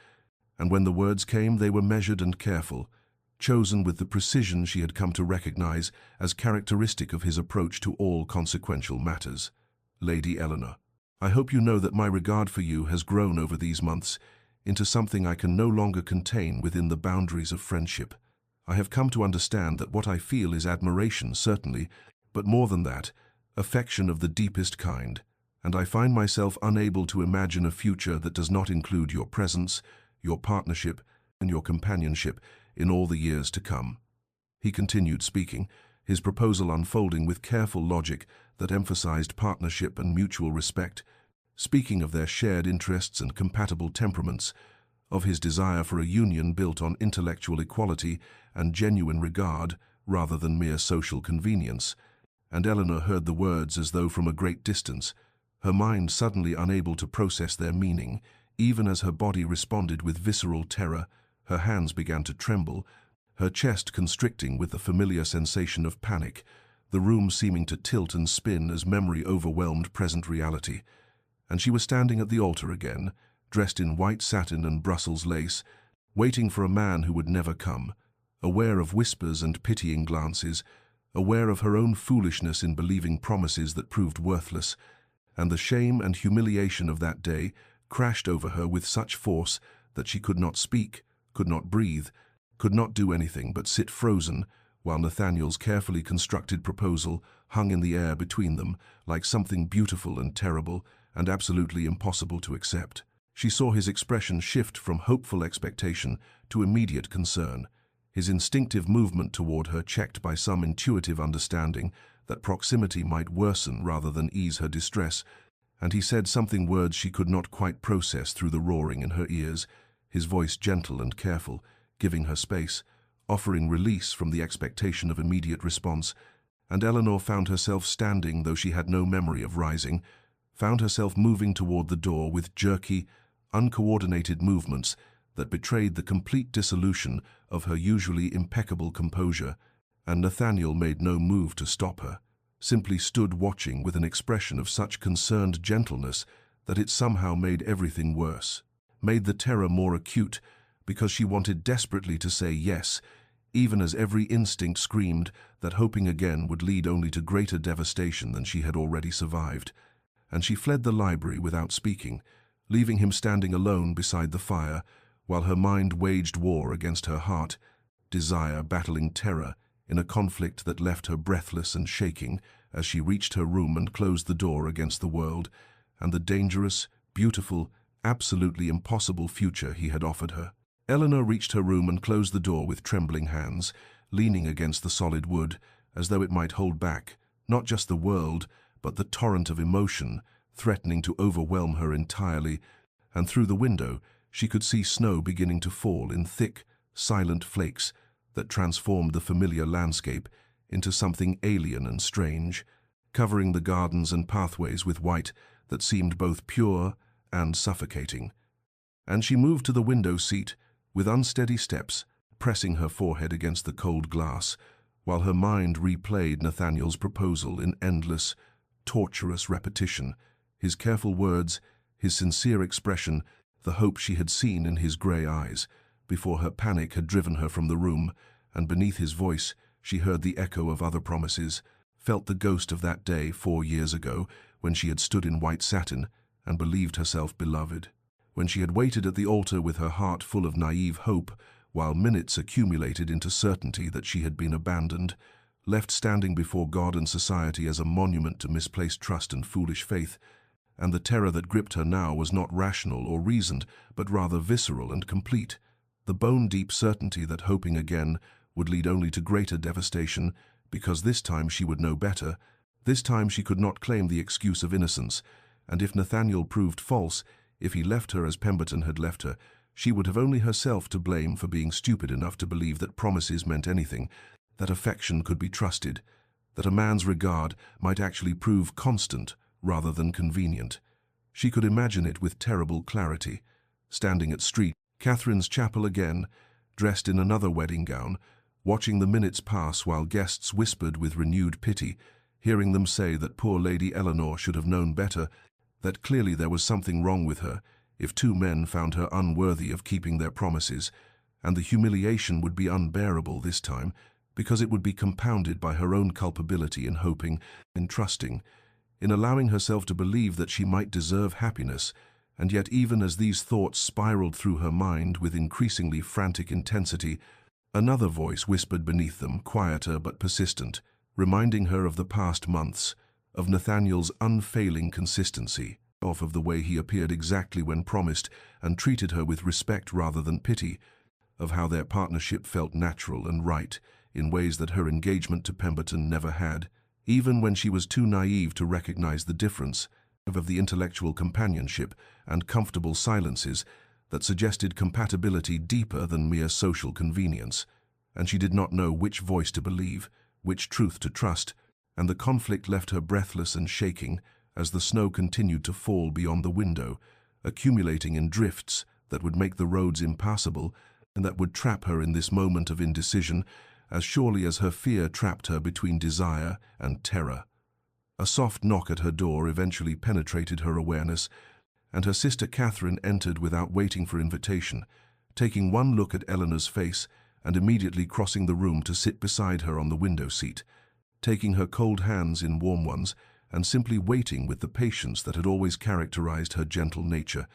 and when the words came they were measured and careful, chosen with the precision she had come to recognize as characteristic of his approach to all consequential matters. Lady Eleanor, I hope you know that my regard for you has grown over these months into something I can no longer contain within the boundaries of friendship. I have come to understand that what I feel is admiration, certainly, but more than that, affection of the deepest kind, and I find myself unable to imagine a future that does not include your presence, your partnership, and your companionship in all the years to come. He continued speaking, his proposal unfolding with careful logic that emphasized partnership and mutual respect, speaking of their shared interests and compatible temperaments, of his desire for a union built on intellectual equality and genuine regard rather than mere social convenience, and Eleanor heard the words as though from a great distance, her mind suddenly unable to process their meaning, even as her body responded with visceral terror. Her hands began to tremble, her chest constricting with the familiar sensation of panic, the room seeming to tilt and spin as memory overwhelmed present reality. And she was standing at the altar again, dressed in white satin and Brussels lace, waiting for a man who would never come, aware of whispers and pitying glances, aware of her own foolishness in believing promises that proved worthless, and the shame and humiliation of that day crashed over her with such force that she could not speak, could not breathe, could not do anything but sit frozen, while Nathaniel's carefully constructed proposal hung in the air between them like something beautiful and terrible and absolutely impossible to accept. She saw his expression shift from hopeful expectation to immediate concern, his instinctive movement toward her checked by some intuitive understanding that proximity might worsen rather than ease her distress, and he said something, words she could not quite process through the roaring in her ears, his voice gentle and careful, giving her space, offering release from the expectation of immediate response, and Eleanor found herself standing, though she had no memory of rising, found herself moving toward the door with jerky, uncoordinated movements that betrayed the complete dissolution of her usually impeccable composure, and Nathaniel made no move to stop her, simply stood watching with an expression of such concerned gentleness that it somehow made everything worse, made the terror more acute, because she wanted desperately to say yes, even as every instinct screamed that hoping again would lead only to greater devastation than she had already survived. And she fled the library without speaking, leaving him standing alone beside the fire, while her mind waged war against her heart, desire battling terror in a conflict that left her breathless and shaking as she reached her room and closed the door against the world and the dangerous, beautiful, absolutely impossible future he had offered her. Eleanor reached her room and closed the door with trembling hands, leaning against the solid wood, as though it might hold back, not just the world, but the torrent of emotion, threatening to overwhelm her entirely, and through the window she could see snow beginning to fall in thick, silent flakes that transformed the familiar landscape into something alien and strange, covering the gardens and pathways with white that seemed both pure and suffocating. And she moved to the window seat with unsteady steps, pressing her forehead against the cold glass, while her mind replayed Nathaniel's proposal in endless, torturous repetition, his careful words, his sincere expression, the hope she had seen in his grey eyes, before her panic had driven her from the room, and beneath his voice she heard the echo of other promises, felt the ghost of that day 4 years ago when she had stood in white satin and believed herself beloved, when she had waited at the altar with her heart full of naive hope, while minutes accumulated into certainty that she had been abandoned, left standing before God and society as a monument to misplaced trust and foolish faith, and the terror that gripped her now was not rational or reasoned, but rather visceral and complete, the bone-deep certainty that hoping again would lead only to greater devastation, because this time she would know better, this time she could not claim the excuse of innocence, and if Nathaniel proved false, if he left her as Pemberton had left her, she would have only herself to blame for being stupid enough to believe that promises meant anything, that affection could be trusted, that a man's regard might actually prove constant rather than convenient. She could imagine it with terrible clarity, standing at St. Catherine's Chapel again, dressed in another wedding gown, watching the minutes pass while guests whispered with renewed pity, hearing them say that poor Lady Eleanor should have known better, that clearly there was something wrong with her if 2 men found her unworthy of keeping their promises, and the humiliation would be unbearable this time, because it would be compounded by her own culpability in hoping, in trusting, in allowing herself to believe that she might deserve happiness, and yet even as these thoughts spiraled through her mind with increasingly frantic intensity, another voice whispered beneath them, quieter but persistent, reminding her of the past months, of Nathaniel's unfailing consistency, of the way he appeared exactly when promised and treated her with respect rather than pity, of how their partnership felt natural and right in ways that her engagement to Pemberton never had, even when she was too naive to recognize the difference, of the intellectual companionship and comfortable silences that suggested compatibility deeper than mere social convenience, and she did not know which voice to believe, which truth to trust, and the conflict left her breathless and shaking as the snow continued to fall beyond the window, accumulating in drifts that would make the roads impassable and that would trap her in this moment of indecision as surely as her fear trapped her between desire and terror. A soft knock at her door eventually penetrated her awareness, and her sister Catherine entered without waiting for invitation, taking one look at Eleanor's face and immediately crossing the room to sit beside her on the window seat, taking her cold hands in warm ones and simply waiting with the patience that had always characterized her gentle nature.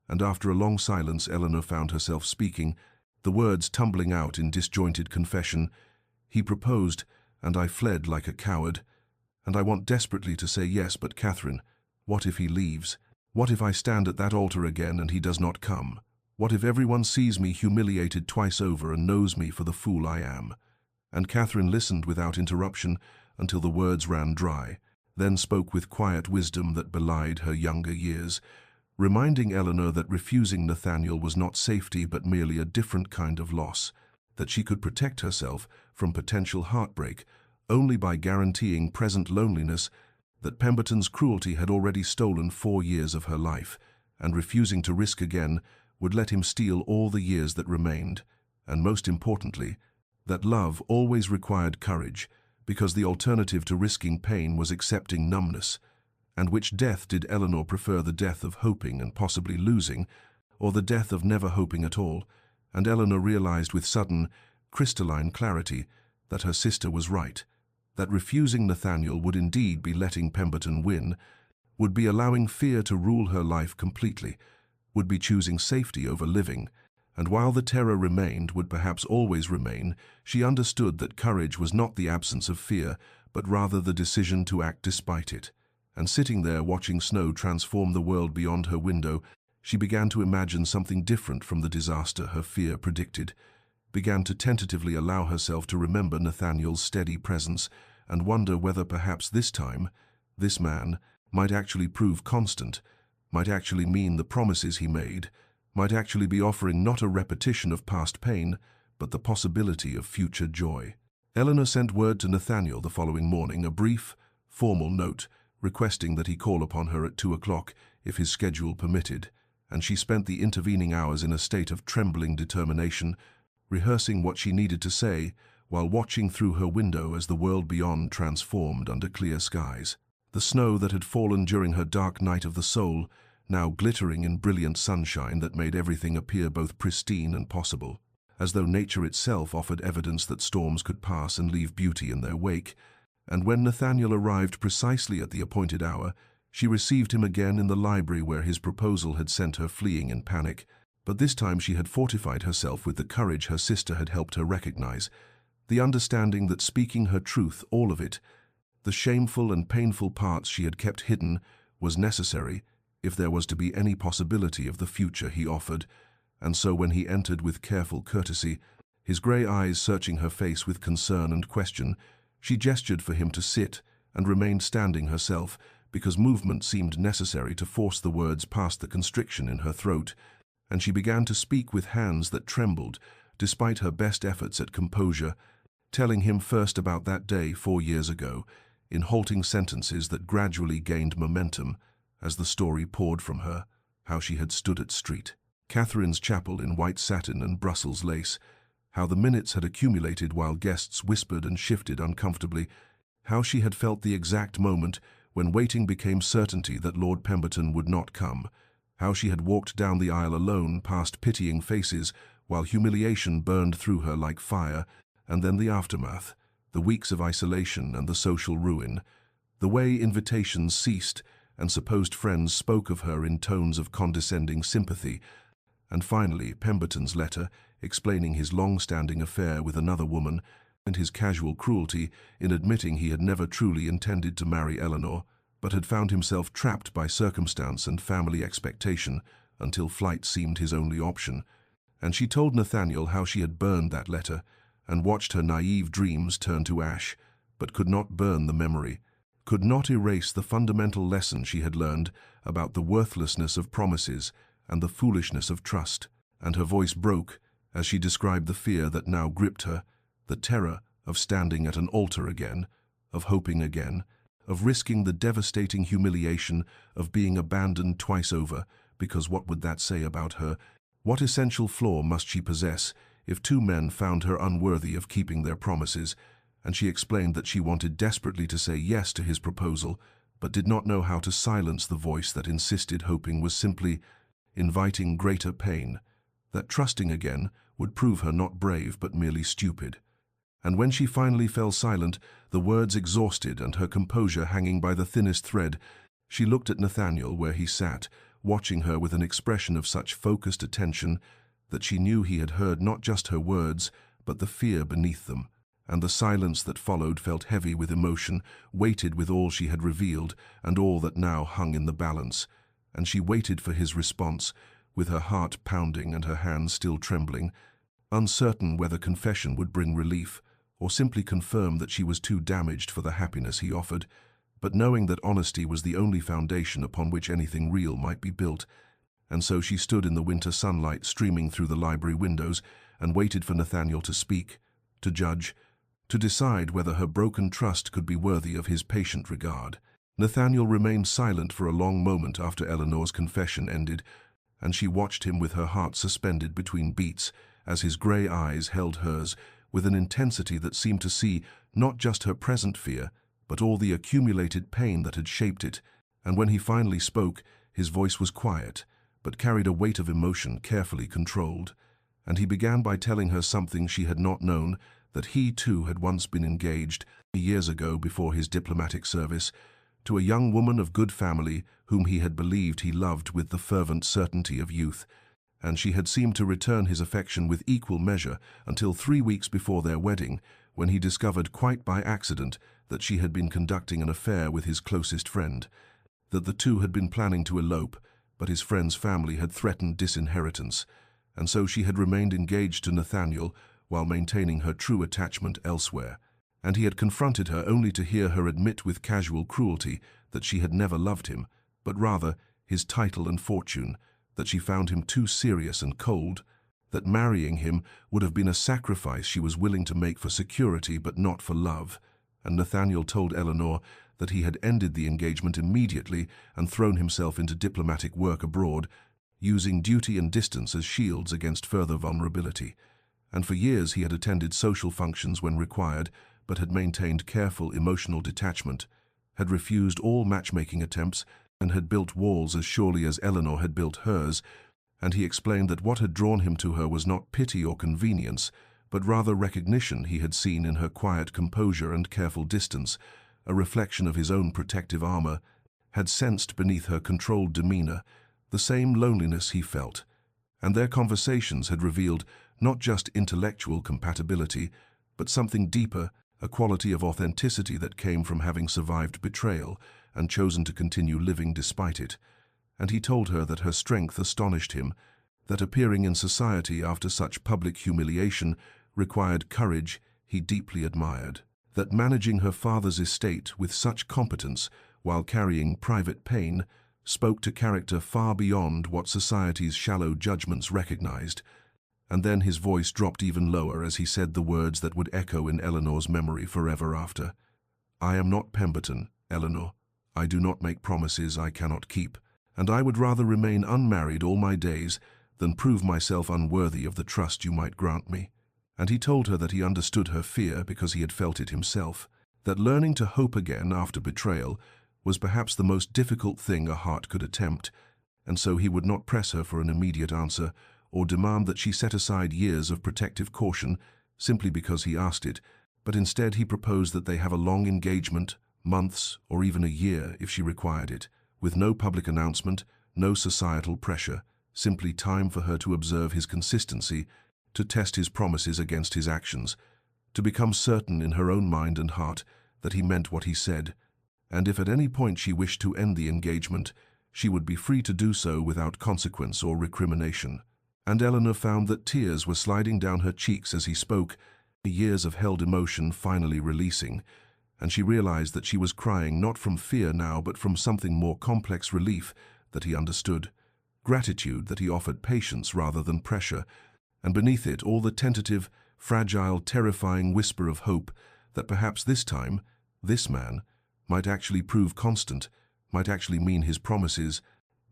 And after a long silence, Eleanor found herself speaking, the words tumbling out in disjointed confession. "He proposed, and I fled like a coward. And I want desperately to say yes, but Catherine, what if he leaves? What if I stand at that altar again and he does not come? What if everyone sees me humiliated twice over and knows me for the fool I am?" And Catherine listened without interruption until the words ran dry, then spoke with quiet wisdom that belied her younger years, reminding Eleanor that refusing Nathaniel was not safety but merely a different kind of loss, that she could protect herself from potential heartbreak only by guaranteeing present loneliness, that Pemberton's cruelty had already stolen 4 years of her life, and refusing to risk again would let him steal all the years that remained, and most importantly, that love always required courage, because the alternative to risking pain was accepting numbness. And which death did Eleanor prefer, the death of hoping and possibly losing, or the death of never hoping at all? And Eleanor realized with sudden, crystalline clarity that her sister was right, that refusing Nathaniel would indeed be letting Pemberton win, would be allowing fear to rule her life completely, would be choosing safety over living, and while the terror remained, would perhaps always remain, she understood that courage was not the absence of fear, but rather the decision to act despite it. And sitting there watching snow transform the world beyond her window, she began to imagine something different from the disaster her fear predicted, began to tentatively allow herself to remember Nathaniel's steady presence and wonder whether perhaps this time, this man, might actually prove constant, might actually mean the promises he made, might actually be offering not a repetition of past pain, but the possibility of future joy. Eleanor sent word to Nathaniel the following morning, a brief, formal note, requesting that he call upon her at 2 o'clock if his schedule permitted, and she spent the intervening hours in a state of trembling determination, rehearsing what she needed to say while watching through her window as the world beyond transformed under clear skies. The snow that had fallen during her dark night of the soul, now glittering in brilliant sunshine that made everything appear both pristine and possible, as though nature itself offered evidence that storms could pass and leave beauty in their wake. And when Nathaniel arrived precisely at the appointed hour, she received him again in the library where his proposal had sent her fleeing in panic. But this time she had fortified herself with the courage her sister had helped her recognize, the understanding that speaking her truth, all of it, the shameful and painful parts she had kept hidden, was necessary if there was to be any possibility of the future he offered. And so when he entered with careful courtesy, his grey eyes searching her face with concern and question, she gestured for him to sit and remained standing herself, because movement seemed necessary to force the words past the constriction in her throat, and she began to speak with hands that trembled, despite her best efforts at composure, telling him first about that day 4 years ago, in halting sentences that gradually gained momentum as the story poured from her, how she had stood at St. Catherine's Chapel in white satin and Brussels lace, how the minutes had accumulated while guests whispered and shifted uncomfortably, how she had felt the exact moment when waiting became certainty that Lord Pemberton would not come, how she had walked down the aisle alone past pitying faces while humiliation burned through her like fire, and then the aftermath, the weeks of isolation and the social ruin, the way invitations ceased and supposed friends spoke of her in tones of condescending sympathy, and finally Pemberton's letter explaining his long-standing affair with another woman and his casual cruelty in admitting he had never truly intended to marry Eleanor, but had found himself trapped by circumstance and family expectation until flight seemed his only option. And she told Nathaniel how she had burned that letter and watched her naive dreams turn to ash, but could not burn the memory, could not erase the fundamental lesson she had learned about the worthlessness of promises and the foolishness of trust. And her voice broke as she described the fear that now gripped her, the terror of standing at an altar again, of hoping again, of risking the devastating humiliation of being abandoned twice over, because what would that say about her? What essential flaw must she possess if 2 men found her unworthy of keeping their promises? And she explained that she wanted desperately to say yes to his proposal, but did not know how to silence the voice that insisted hoping was simply inviting greater pain, that trusting again would prove her not brave but merely stupid. And when she finally fell silent, the words exhausted and her composure hanging by the thinnest thread, she looked at Nathaniel where he sat, watching her with an expression of such focused attention that she knew he had heard not just her words, but the fear beneath them. And the silence that followed felt heavy with emotion, weighted with all she had revealed and all that now hung in the balance. And she waited for his response, with her heart pounding and her hands still trembling, uncertain whether confession would bring relief, or simply confirm that she was too damaged for the happiness he offered, but knowing that honesty was the only foundation upon which anything real might be built. And so she stood in the winter sunlight streaming through the library windows and waited for Nathaniel to speak, to judge, to decide whether her broken trust could be worthy of his patient regard. Nathaniel remained silent for a long moment after Eleanor's confession ended, and she watched him with her heart suspended between beats as his grey eyes held hers with an intensity that seemed to see not just her present fear, but all the accumulated pain that had shaped it. And when he finally spoke, his voice was quiet, but carried a weight of emotion carefully controlled. And he began by telling her something she had not known, that he too had once been engaged, years ago before his diplomatic service, to a young woman of good family whom he had believed he loved with the fervent certainty of youth, and she had seemed to return his affection with equal measure until 3 weeks before their wedding, when he discovered quite by accident that she had been conducting an affair with his closest friend, that the two had been planning to elope, but his friend's family had threatened disinheritance, and so she had remained engaged to Nathaniel while maintaining her true attachment elsewhere. And he had confronted her only to hear her admit with casual cruelty that she had never loved him, but rather his title and fortune, that she found him too serious and cold, that marrying him would have been a sacrifice she was willing to make for security but not for love. And Nathaniel told Eleanor that he had ended the engagement immediately and thrown himself into diplomatic work abroad, using duty and distance as shields against further vulnerability. And for years he had attended social functions when required, but had maintained careful emotional detachment, had refused all matchmaking attempts, and had built walls as surely as Eleanor had built hers. And he explained that what had drawn him to her was not pity or convenience, but rather recognition he had seen in her quiet composure and careful distance, a reflection of his own protective armor, had sensed beneath her controlled demeanor the same loneliness he felt. And their conversations had revealed not just intellectual compatibility, but something deeper, a quality of authenticity that came from having survived betrayal and chosen to continue living despite it. And he told her that her strength astonished him, that appearing in society after such public humiliation required courage he deeply admired, that managing her father's estate with such competence while carrying private pain spoke to character far beyond what society's shallow judgments recognized. And then his voice dropped even lower as he said the words that would echo in Eleanor's memory forever after. "I am not Pemberton, Eleanor. I do not make promises I cannot keep, and I would rather remain unmarried all my days than prove myself unworthy of the trust you might grant me." And he told her that he understood her fear because he had felt it himself, that learning to hope again after betrayal was perhaps the most difficult thing a heart could attempt, and so he would not press her for an immediate answer or demand that she set aside years of protective caution simply because he asked it, but instead he proposed that they have a long engagement, months or even a year if she required it, with no public announcement, no societal pressure, simply time for her to observe his consistency, to test his promises against his actions, to become certain in her own mind and heart that he meant what he said, and if at any point she wished to end the engagement, she would be free to do so without consequence or recrimination. And Eleanor found that tears were sliding down her cheeks as he spoke, years of held emotion finally releasing, and she realized that she was crying not from fear now but from something more complex, relief that he understood, gratitude that he offered patience rather than pressure, and beneath it all the tentative, fragile, terrifying whisper of hope that perhaps this time, this man, might actually prove constant, might actually mean his promises,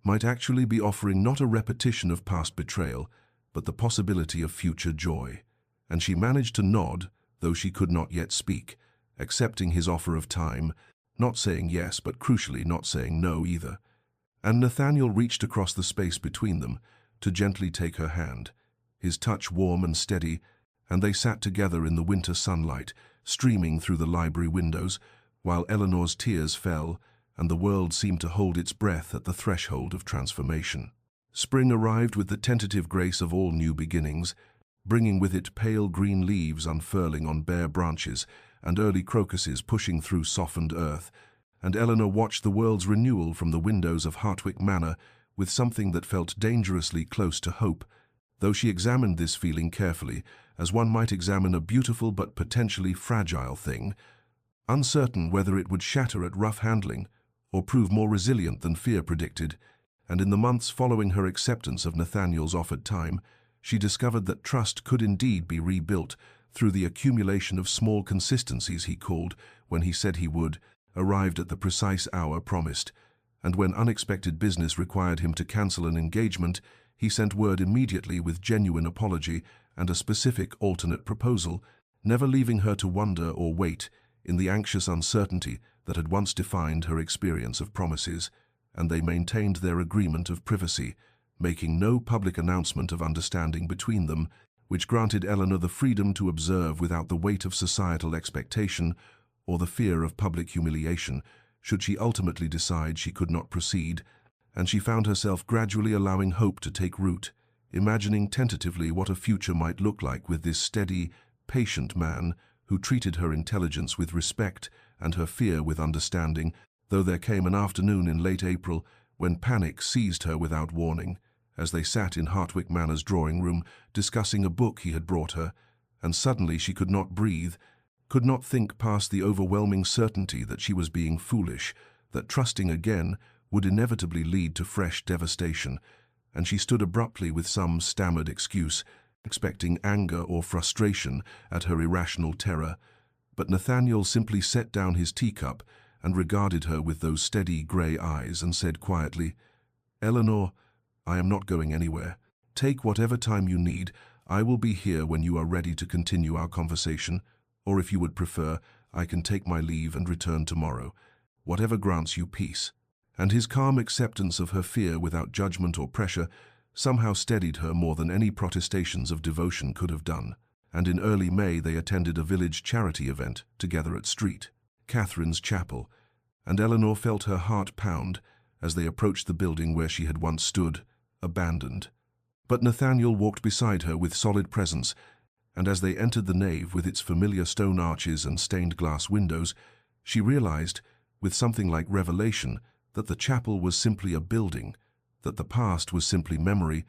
might actually be offering not a repetition of past betrayal, but the possibility of future joy. And she managed to nod, though she could not yet speak, accepting his offer of time, not saying yes, but crucially not saying no either. And Nathaniel reached across the space between them to gently take her hand, his touch warm and steady, and they sat together in the winter sunlight, streaming through the library windows, while Eleanor's tears fell, and the world seemed to hold its breath at the threshold of transformation. Spring arrived with the tentative grace of all new beginnings, bringing with it pale green leaves unfurling on bare branches and early crocuses pushing through softened earth, and Eleanor watched the world's renewal from the windows of Hartwick Manor with something that felt dangerously close to hope, though she examined this feeling carefully, as one might examine a beautiful but potentially fragile thing, uncertain whether it would shatter at rough handling or prove more resilient than fear predicted. And in the months following her acceptance of Nathaniel's offered time, she discovered that trust could indeed be rebuilt through the accumulation of small consistencies. He called, when he said he would, arrived at the precise hour promised, and when unexpected business required him to cancel an engagement, he sent word immediately with genuine apology and a specific alternate proposal, never leaving her to wonder or wait in the anxious uncertainty that had once defined her experience of promises, and they maintained their agreement of privacy, making no public announcement of understanding between them, which granted Eleanor the freedom to observe without the weight of societal expectation or the fear of public humiliation, should she ultimately decide she could not proceed, and she found herself gradually allowing hope to take root, imagining tentatively what a future might look like with this steady, patient man who treated her intelligence with respect and her fear with understanding, though there came an afternoon in late April when panic seized her without warning, as they sat in Hartwick Manor's drawing room discussing a book he had brought her, and suddenly she could not breathe, could not think past the overwhelming certainty that she was being foolish, that trusting again would inevitably lead to fresh devastation, and she stood abruptly with some stammered excuse, expecting anger or frustration at her irrational terror. But Nathaniel simply set down his teacup and regarded her with those steady grey eyes and said quietly, "Eleanor, I am not going anywhere. Take whatever time you need. I will be here when you are ready to continue our conversation, or if you would prefer, I can take my leave and return tomorrow. Whatever grants you peace." And his calm acceptance of her fear without judgment or pressure somehow steadied her more than any protestations of devotion could have done. And in early May they attended a village charity event together at St. Catherine's Chapel, and Eleanor felt her heart pound as they approached the building where she had once stood, abandoned. But Nathaniel walked beside her with solid presence, and as they entered the nave with its familiar stone arches and stained glass windows, she realized, with something like revelation, that the chapel was simply a building, that the past was simply memory,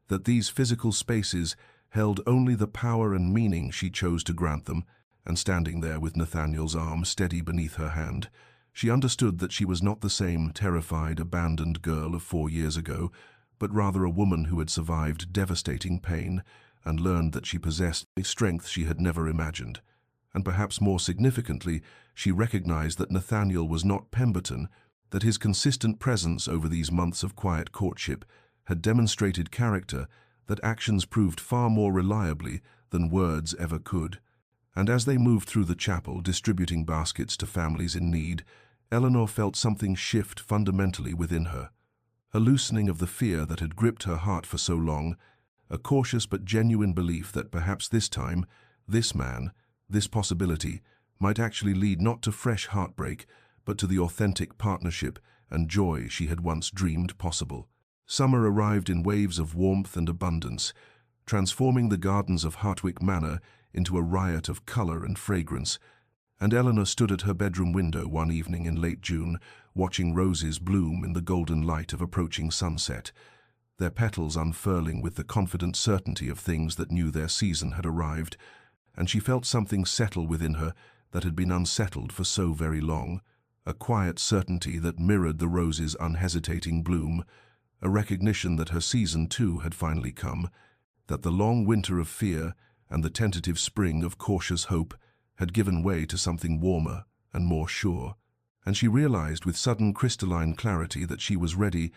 that these physical spaces held only the power and meaning she chose to grant them, and standing there with Nathaniel's arm steady beneath her hand, she understood that she was not the same terrified, abandoned girl of 4 years ago, but rather a woman who had survived devastating pain and learned that she possessed a strength she had never imagined. And perhaps more significantly, she recognized that Nathaniel was not Pemberton, that his consistent presence over these months of quiet courtship had demonstrated character that actions proved far more reliably than words ever could. And as they moved through the chapel, distributing baskets to families in need, Eleanor felt something shift fundamentally within her. A loosening of the fear that had gripped her heart for so long, a cautious but genuine belief that perhaps this time, this man, this possibility, might actually lead not to fresh heartbreak, but to the authentic partnership and joy she had once dreamed possible. Summer arrived in waves of warmth and abundance, transforming the gardens of Hartwick Manor into a riot of color and fragrance, and Eleanor stood at her bedroom window one evening in late June, watching roses bloom in the golden light of approaching sunset, their petals unfurling with the confident certainty of things that knew their season had arrived, and she felt something settle within her that had been unsettled for so very long, a quiet certainty that mirrored the rose's unhesitating bloom, a recognition that her season too had finally come, that the long winter of fear and the tentative spring of cautious hope had given way to something warmer and more sure. And she realized with sudden crystalline clarity that she was ready,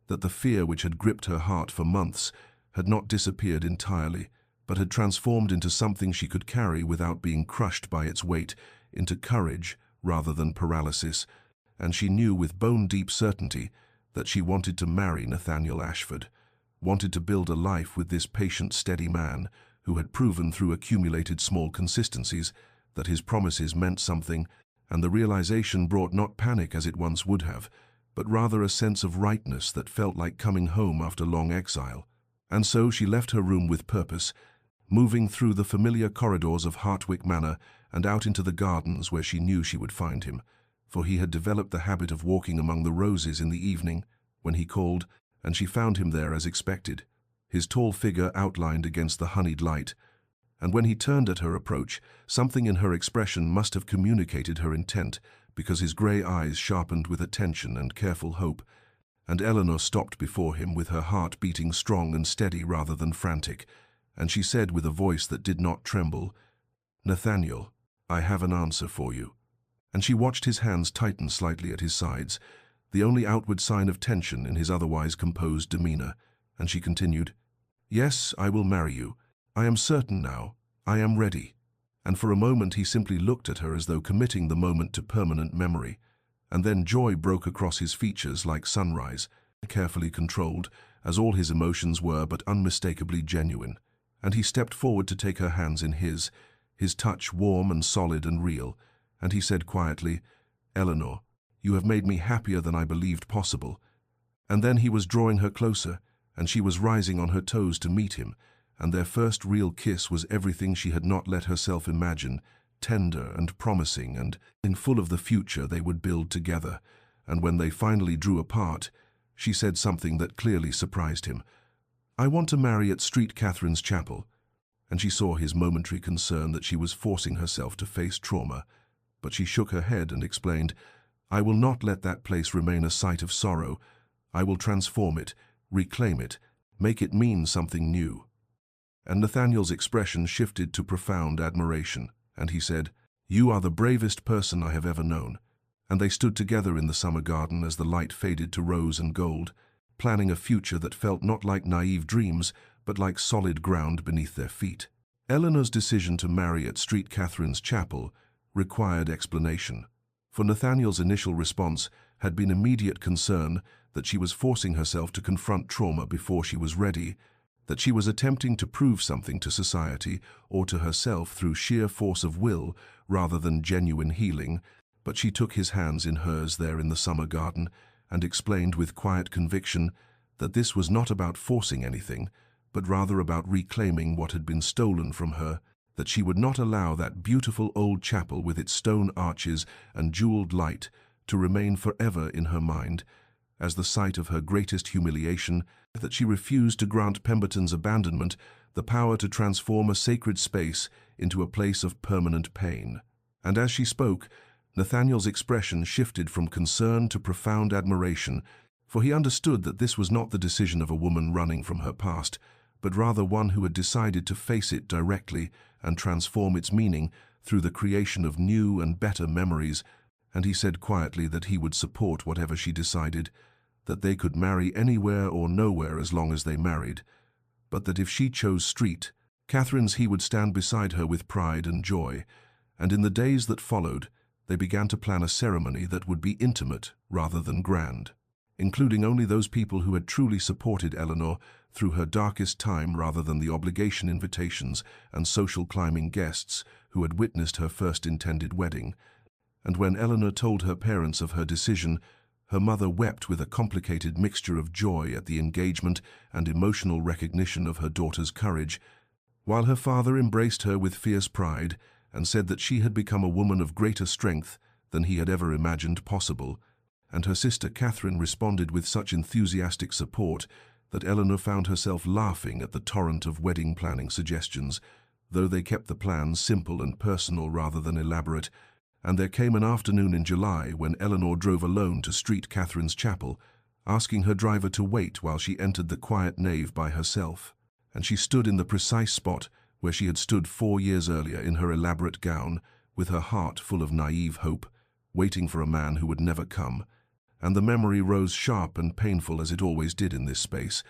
that the fear which had gripped her heart for months had not disappeared entirely, but had transformed into something she could carry without being crushed by its weight, into courage rather than paralysis, and she knew with bone-deep certainty that she wanted to marry Nathaniel Ashford. wanted to build a life with this patient, steady man who had proven through accumulated small consistencies that his promises meant something, and the realization brought not panic as it once would have, but rather a sense of rightness that felt like coming home after long exile. And so she left her room with purpose, moving through the familiar corridors of Hartwick Manor and out into the gardens where she knew she would find him, for he had developed the habit of walking among the roses in the evening when he called, and she found him there as expected, his tall figure outlined against the honeyed light. And when he turned at her approach, something in her expression must have communicated her intent, because his grey eyes sharpened with attention and careful hope, and Eleanor stopped before him with her heart beating strong and steady rather than frantic, and she said with a voice that did not tremble, "Nathaniel, I have an answer for you." And she watched his hands tighten slightly at his sides, the only outward sign of tension in his otherwise composed demeanor, and she continued, "Yes, I will marry you. I am certain now. I am ready." And for a moment he simply looked at her as though committing the moment to permanent memory, and then joy broke across his features like sunrise, carefully controlled, as all his emotions were, but unmistakably genuine. And he stepped forward to take her hands in his touch warm and solid and real, and he said quietly, "Eleanor, you have made me happier than I believed possible." And then he was drawing her closer, and she was rising on her toes to meet him, and their first real kiss was everything she had not let herself imagine, tender and promising and full of the future they would build together. And when they finally drew apart, she said something that clearly surprised him. "I want to marry at St. Catherine's Chapel." And she saw his momentary concern that she was forcing herself to face trauma, but she shook her head and explained, "I will not let that place remain a site of sorrow. I will transform it, reclaim it, make it mean something new." And Nathaniel's expression shifted to profound admiration, and he said, "You are the bravest person I have ever known." And they stood together in the summer garden as the light faded to rose and gold, planning a future that felt not like naive dreams, but like solid ground beneath their feet. Eleanor's decision to marry at St. Catherine's Chapel required explanation, for Nathaniel's initial response had been immediate concern that she was forcing herself to confront trauma before she was ready, that she was attempting to prove something to society or to herself through sheer force of will rather than genuine healing. But she took his hands in hers there in the summer garden and explained with quiet conviction that this was not about forcing anything, but rather about reclaiming what had been stolen from her, that she would not allow that beautiful old chapel with its stone arches and jeweled light to remain forever in her mind as the site of her greatest humiliation, that she refused to grant Pemberton's abandonment the power to transform a sacred space into a place of permanent pain. And as she spoke, Nathaniel's expression shifted from concern to profound admiration, for he understood that this was not the decision of a woman running from her past, but rather one who had decided to face it directly and transform its meaning through the creation of new and better memories. And he said quietly that he would support whatever she decided, that they could marry anywhere or nowhere as long as they married, but that if she chose St. Catherine's he would stand beside her with pride and joy. And in the days that followed, they began to plan a ceremony that would be intimate rather than grand, including only those people who had truly supported Eleanor through her darkest time rather than the obligation invitations and social climbing guests who had witnessed her first intended wedding. And when Eleanor told her parents of her decision, her mother wept with a complicated mixture of joy at the engagement and emotional recognition of her daughter's courage, while her father embraced her with fierce pride and said that she had become a woman of greater strength than he had ever imagined possible. And her sister Catherine responded with such enthusiastic support that Eleanor found herself laughing at the torrent of wedding planning suggestions, though they kept the plans simple and personal rather than elaborate. And there came an afternoon in July when Eleanor drove alone to St. Catherine's Chapel, asking her driver to wait while she entered the quiet nave by herself. And she stood in the precise spot where she had stood 4 years earlier in her elaborate gown, with her heart full of naive hope, waiting for a man who would never come. And the memory rose sharp and painful as it always did in this space.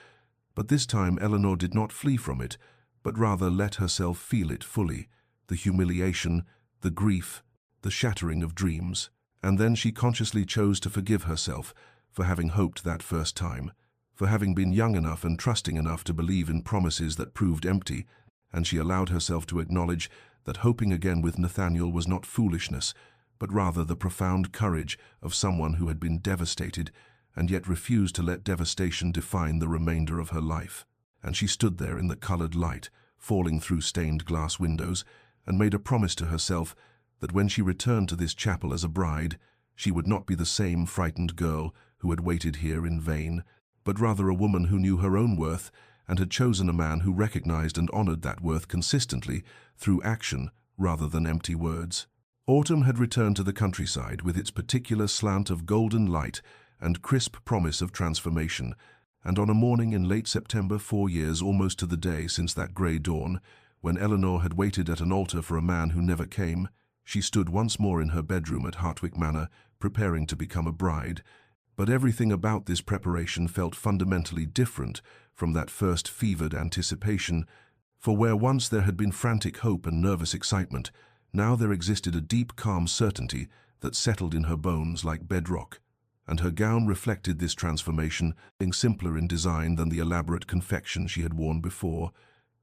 But this time Eleanor did not flee from it, but rather let herself feel it fully, the humiliation, the grief, the shattering of dreams. And then she consciously chose to forgive herself for having hoped that first time, for having been young enough and trusting enough to believe in promises that proved empty, and she allowed herself to acknowledge that hoping again with Nathaniel was not foolishness, but rather the profound courage of someone who had been devastated and yet refused to let devastation define the remainder of her life. And she stood there in the colored light, falling through stained glass windows, and made a promise to herself that when she returned to this chapel as a bride, she would not be the same frightened girl who had waited here in vain, but rather a woman who knew her own worth and had chosen a man who recognized and honored that worth consistently through action rather than empty words. Autumn had returned to the countryside with its particular slant of golden light and crisp promise of transformation, and on a morning in late September, 4 years almost to the day since that grey dawn, when Eleanor had waited at an altar for a man who never came, she stood once more in her bedroom at Hartwick Manor, preparing to become a bride. But everything about this preparation felt fundamentally different from that first fevered anticipation, for where once there had been frantic hope and nervous excitement, now there existed a deep, calm certainty that settled in her bones like bedrock, and her gown reflected this transformation, being simpler in design than the elaborate confection she had worn before,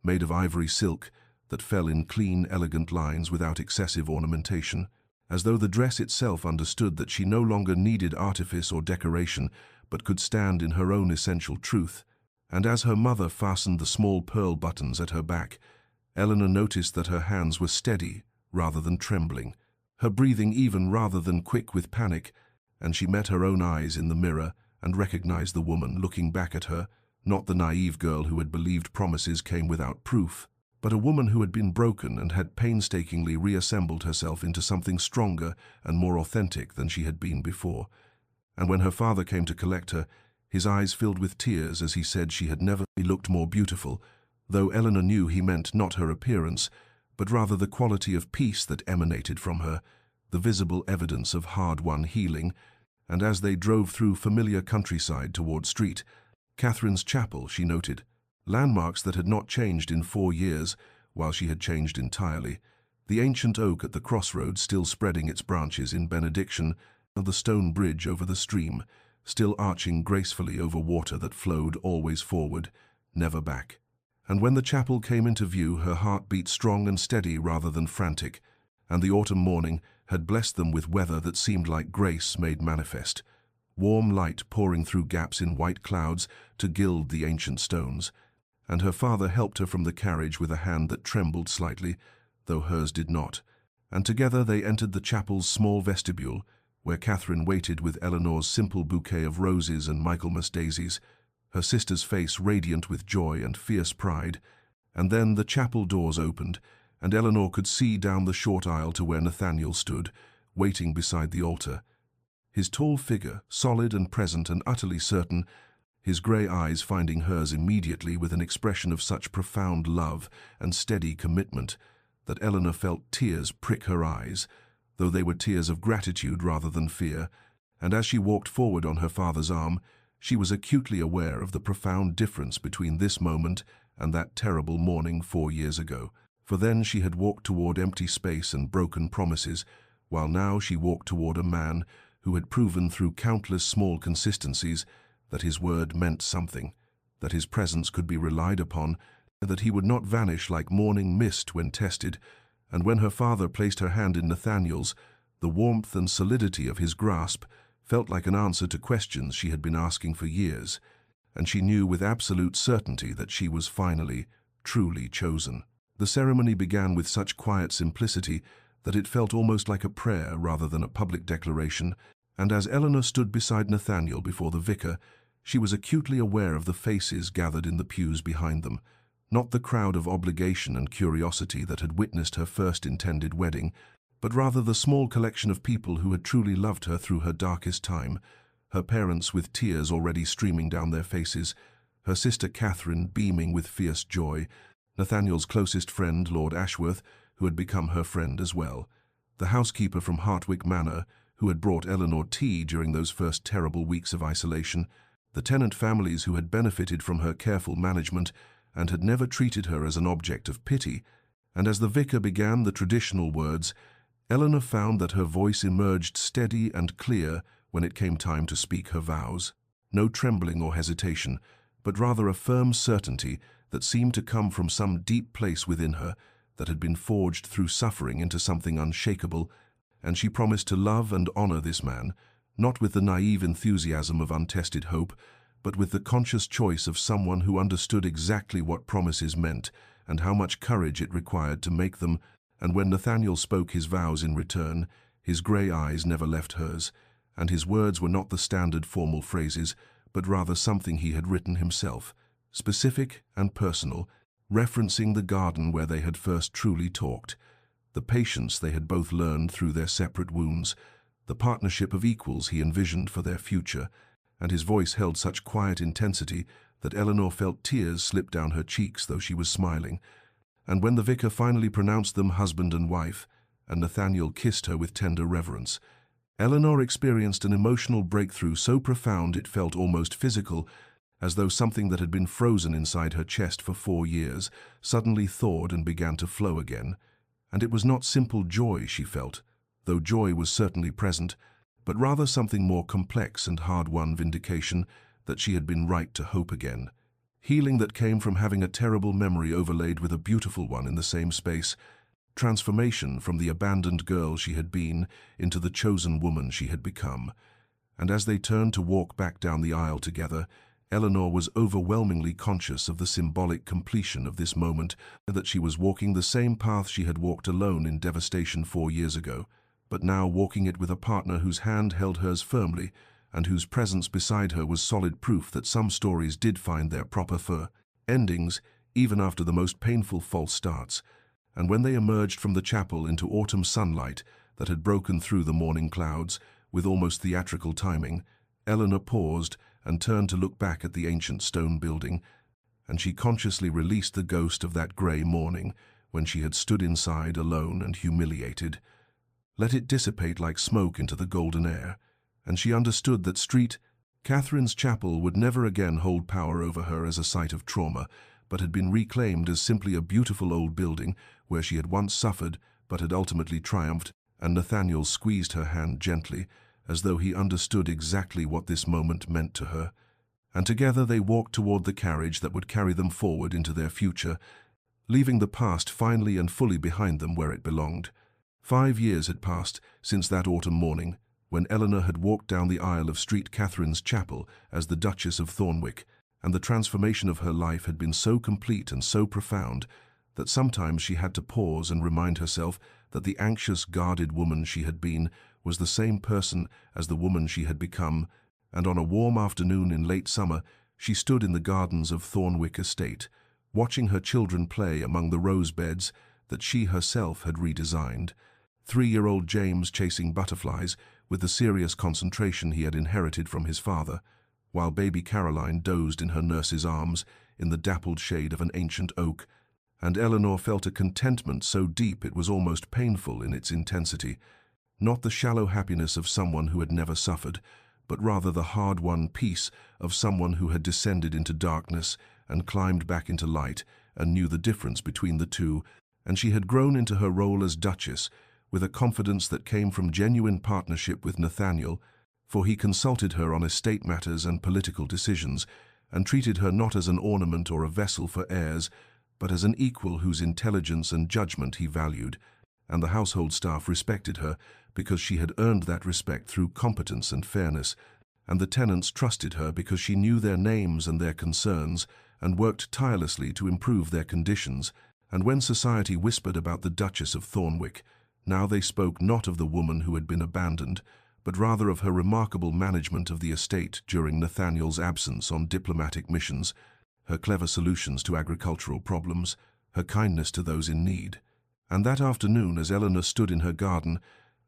made of ivory silk that fell in clean, elegant lines without excessive ornamentation, as though the dress itself understood that she no longer needed artifice or decoration, but could stand in her own essential truth. And as her mother fastened the small pearl buttons at her back, Eleanor noticed that her hands were steady rather than trembling, her breathing even rather than quick with panic, and she met her own eyes in the mirror and recognized the woman looking back at her, not the naive girl who had believed promises came without proof, but a woman who had been broken and had painstakingly reassembled herself into something stronger and more authentic than she had been before. And when her father came to collect her, his eyes filled with tears as he said she had never looked more beautiful, though Eleanor knew he meant not her appearance, but rather the quality of peace that emanated from her, the visible evidence of hard-won healing. And as they drove through familiar countryside toward Street, Catherine's Chapel, she noted, landmarks that had not changed in 4 years, while she had changed entirely, the ancient oak at the crossroads still spreading its branches in benediction, and the stone bridge over the stream, still arching gracefully over water that flowed always forward, never back. And when the chapel came into view, her heart beat strong and steady rather than frantic, and the autumn morning had blessed them with weather that seemed like grace made manifest, warm light pouring through gaps in white clouds to gild the ancient stones. And her father helped her from the carriage with a hand that trembled slightly, though hers did not, and together they entered the chapel's small vestibule, where Catherine waited with Eleanor's simple bouquet of roses and Michaelmas daisies, her sister's face radiant with joy and fierce pride. And then the chapel doors opened, and Eleanor could see down the short aisle to where Nathaniel stood, waiting beside the altar. His tall figure, solid and present and utterly certain, his grey eyes finding hers immediately with an expression of such profound love and steady commitment that Eleanor felt tears prick her eyes, though they were tears of gratitude rather than fear, and as she walked forward on her father's arm, she was acutely aware of the profound difference between this moment and that terrible morning 4 years ago. For then she had walked toward empty space and broken promises, while now she walked toward a man who had proven through countless small consistencies that his word meant something, that his presence could be relied upon, and that he would not vanish like morning mist when tested. And when her father placed her hand in Nathaniel's, the warmth and solidity of his grasp felt like an answer to questions she had been asking for years, and she knew with absolute certainty that she was finally, truly chosen. The ceremony began with such quiet simplicity that it felt almost like a prayer rather than a public declaration, and as Eleanor stood beside Nathaniel before the vicar, she was acutely aware of the faces gathered in the pews behind them, not the crowd of obligation and curiosity that had witnessed her first intended wedding, but rather the small collection of people who had truly loved her through her darkest time, her parents with tears already streaming down their faces, her sister Catherine beaming with fierce joy, Nathaniel's closest friend, Lord Ashworth, who had become her friend as well, the housekeeper from Hartwick Manor, who had brought Eleanor tea during those first terrible weeks of isolation, the tenant families who had benefited from her careful management and had never treated her as an object of pity, and as the vicar began the traditional words, Eleanor found that her voice emerged steady and clear when it came time to speak her vows. no trembling or hesitation, but rather a firm certainty that seemed to come from some deep place within her that had been forged through suffering into something unshakable, and she promised to love and honor this man, not with the naive enthusiasm of untested hope, but with the conscious choice of someone who understood exactly what promises meant and how much courage it required to make them. And when Nathaniel spoke his vows in return, his grey eyes never left hers, and his words were not the standard formal phrases, but rather something he had written himself, specific and personal, referencing the garden where they had first truly talked, the patience they had both learned through their separate wounds, the partnership of equals he envisioned for their future, and his voice held such quiet intensity that Eleanor felt tears slip down her cheeks though she was smiling. And when the vicar finally pronounced them husband and wife, and Nathaniel kissed her with tender reverence, Eleanor experienced an emotional breakthrough so profound it felt almost physical, as though something that had been frozen inside her chest for 4 years suddenly thawed and began to flow again. And it was not simple joy she felt, though joy was certainly present, but rather something more complex and hard-won vindication that she had been right to hope again. Healing that came from having a terrible memory overlaid with a beautiful one in the same space. Transformation from the abandoned girl she had been into the chosen woman she had become. And as they turned to walk back down the aisle together, Eleanor was overwhelmingly conscious of the symbolic completion of this moment, that she was walking the same path she had walked alone in devastation 4 years ago, but now walking it with a partner whose hand held hers firmly, and whose presence beside her was solid proof that some stories did find their proper endings, even after the most painful false starts. And when they emerged from the chapel into autumn sunlight that had broken through the morning clouds, with almost theatrical timing, Eleanor paused and turned to look back at the ancient stone building, and she consciously released the ghost of that grey morning when she had stood inside alone and humiliated. Let it dissipate like smoke into the golden air, and she understood that Catherine's Chapel would never again hold power over her as a site of trauma, but had been reclaimed as simply a beautiful old building where she had once suffered but had ultimately triumphed. And Nathaniel squeezed her hand gently, as though he understood exactly what this moment meant to her. And together they walked toward the carriage that would carry them forward into their future, leaving the past finally and fully behind them where it belonged. 5 years had passed since that autumn morning, when Eleanor had walked down the aisle of Catherine's Chapel as the Duchess of Thornwick, and the transformation of her life had been so complete and so profound that sometimes she had to pause and remind herself that the anxious, guarded woman she had been was the same person as the woman she had become. And on a warm afternoon in late summer, she stood in the gardens of Thornwick Estate, watching her children play among the rose beds that she herself had redesigned. 3-year-old James chasing butterflies with the serious concentration he had inherited from his father, while baby Caroline dozed in her nurse's arms in the dappled shade of an ancient oak, and Eleanor felt a contentment so deep it was almost painful in its intensity, not the shallow happiness of someone who had never suffered, but rather the hard-won peace of someone who had descended into darkness and climbed back into light and knew the difference between the two, and she had grown into her role as Duchess with a confidence that came from genuine partnership with Nathaniel, for he consulted her on estate matters and political decisions, and treated her not as an ornament or a vessel for heirs, but as an equal whose intelligence and judgment he valued, and the household staff respected her because she had earned that respect through competence and fairness, and the tenants trusted her because she knew their names and their concerns and worked tirelessly to improve their conditions. And when society whispered about the Duchess of Thornwick, now they spoke not of the woman who had been abandoned, but rather of her remarkable management of the estate during Nathaniel's absence on diplomatic missions, her clever solutions to agricultural problems, her kindness to those in need. And that afternoon, as Eleanor stood in her garden,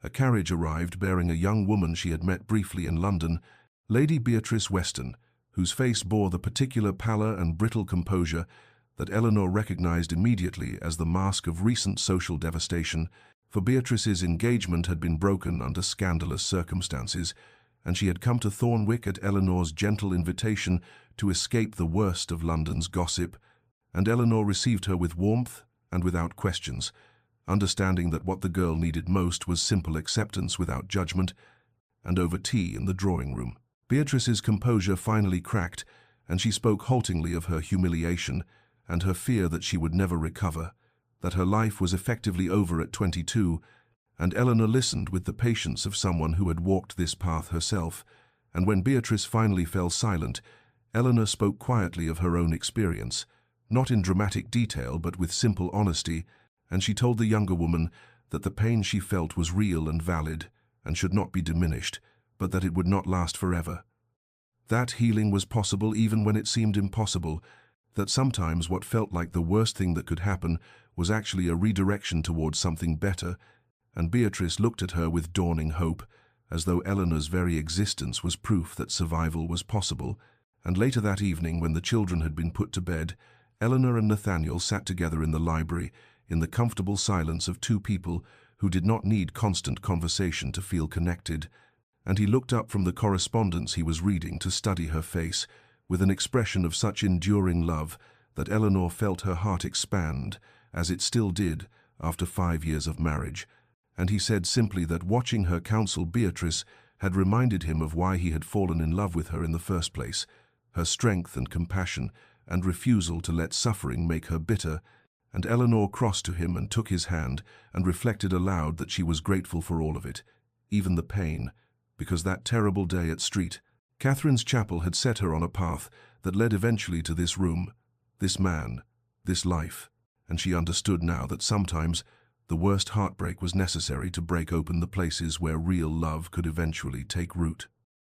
a carriage arrived bearing a young woman she had met briefly in London, Lady Beatrice Weston, whose face bore the particular pallor and brittle composure that Eleanor recognized immediately as the mask of recent social devastation, for Beatrice's engagement had been broken under scandalous circumstances, and she had come to Thornwick at Eleanor's gentle invitation to escape the worst of London's gossip, and Eleanor received her with warmth and without questions, understanding that what the girl needed most was simple acceptance without judgment. And over tea in the drawing room, Beatrice's composure finally cracked, and she spoke haltingly of her humiliation and her fear that she would never recover, that her life was effectively over at 22, and Eleanor listened with the patience of someone who had walked this path herself, and when Beatrice finally fell silent, Eleanor spoke quietly of her own experience, not in dramatic detail but with simple honesty, and she told the younger woman that the pain she felt was real and valid and should not be diminished, but that it would not last forever. That healing was possible even when it seemed impossible, that sometimes what felt like the worst thing that could happen was actually a redirection towards something better, and Beatrice looked at her with dawning hope, as though Eleanor's very existence was proof that survival was possible. And later that evening, when the children had been put to bed, Eleanor and Nathaniel sat together in the library, in the comfortable silence of two people who did not need constant conversation to feel connected, and he looked up from the correspondence he was reading to study her face, with an expression of such enduring love that Eleanor felt her heart expand, as it still did after 5 years of marriage, and he said simply that watching her counsel Beatrice had reminded him of why he had fallen in love with her in the first place, her strength and compassion and refusal to let suffering make her bitter, and Eleanor crossed to him and took his hand and reflected aloud that she was grateful for all of it, even the pain, because that terrible day at Street, Catherine's chapel had set her on a path that led eventually to this room, this man, this life, and she understood now that sometimes the worst heartbreak was necessary to break open the places where real love could eventually take root.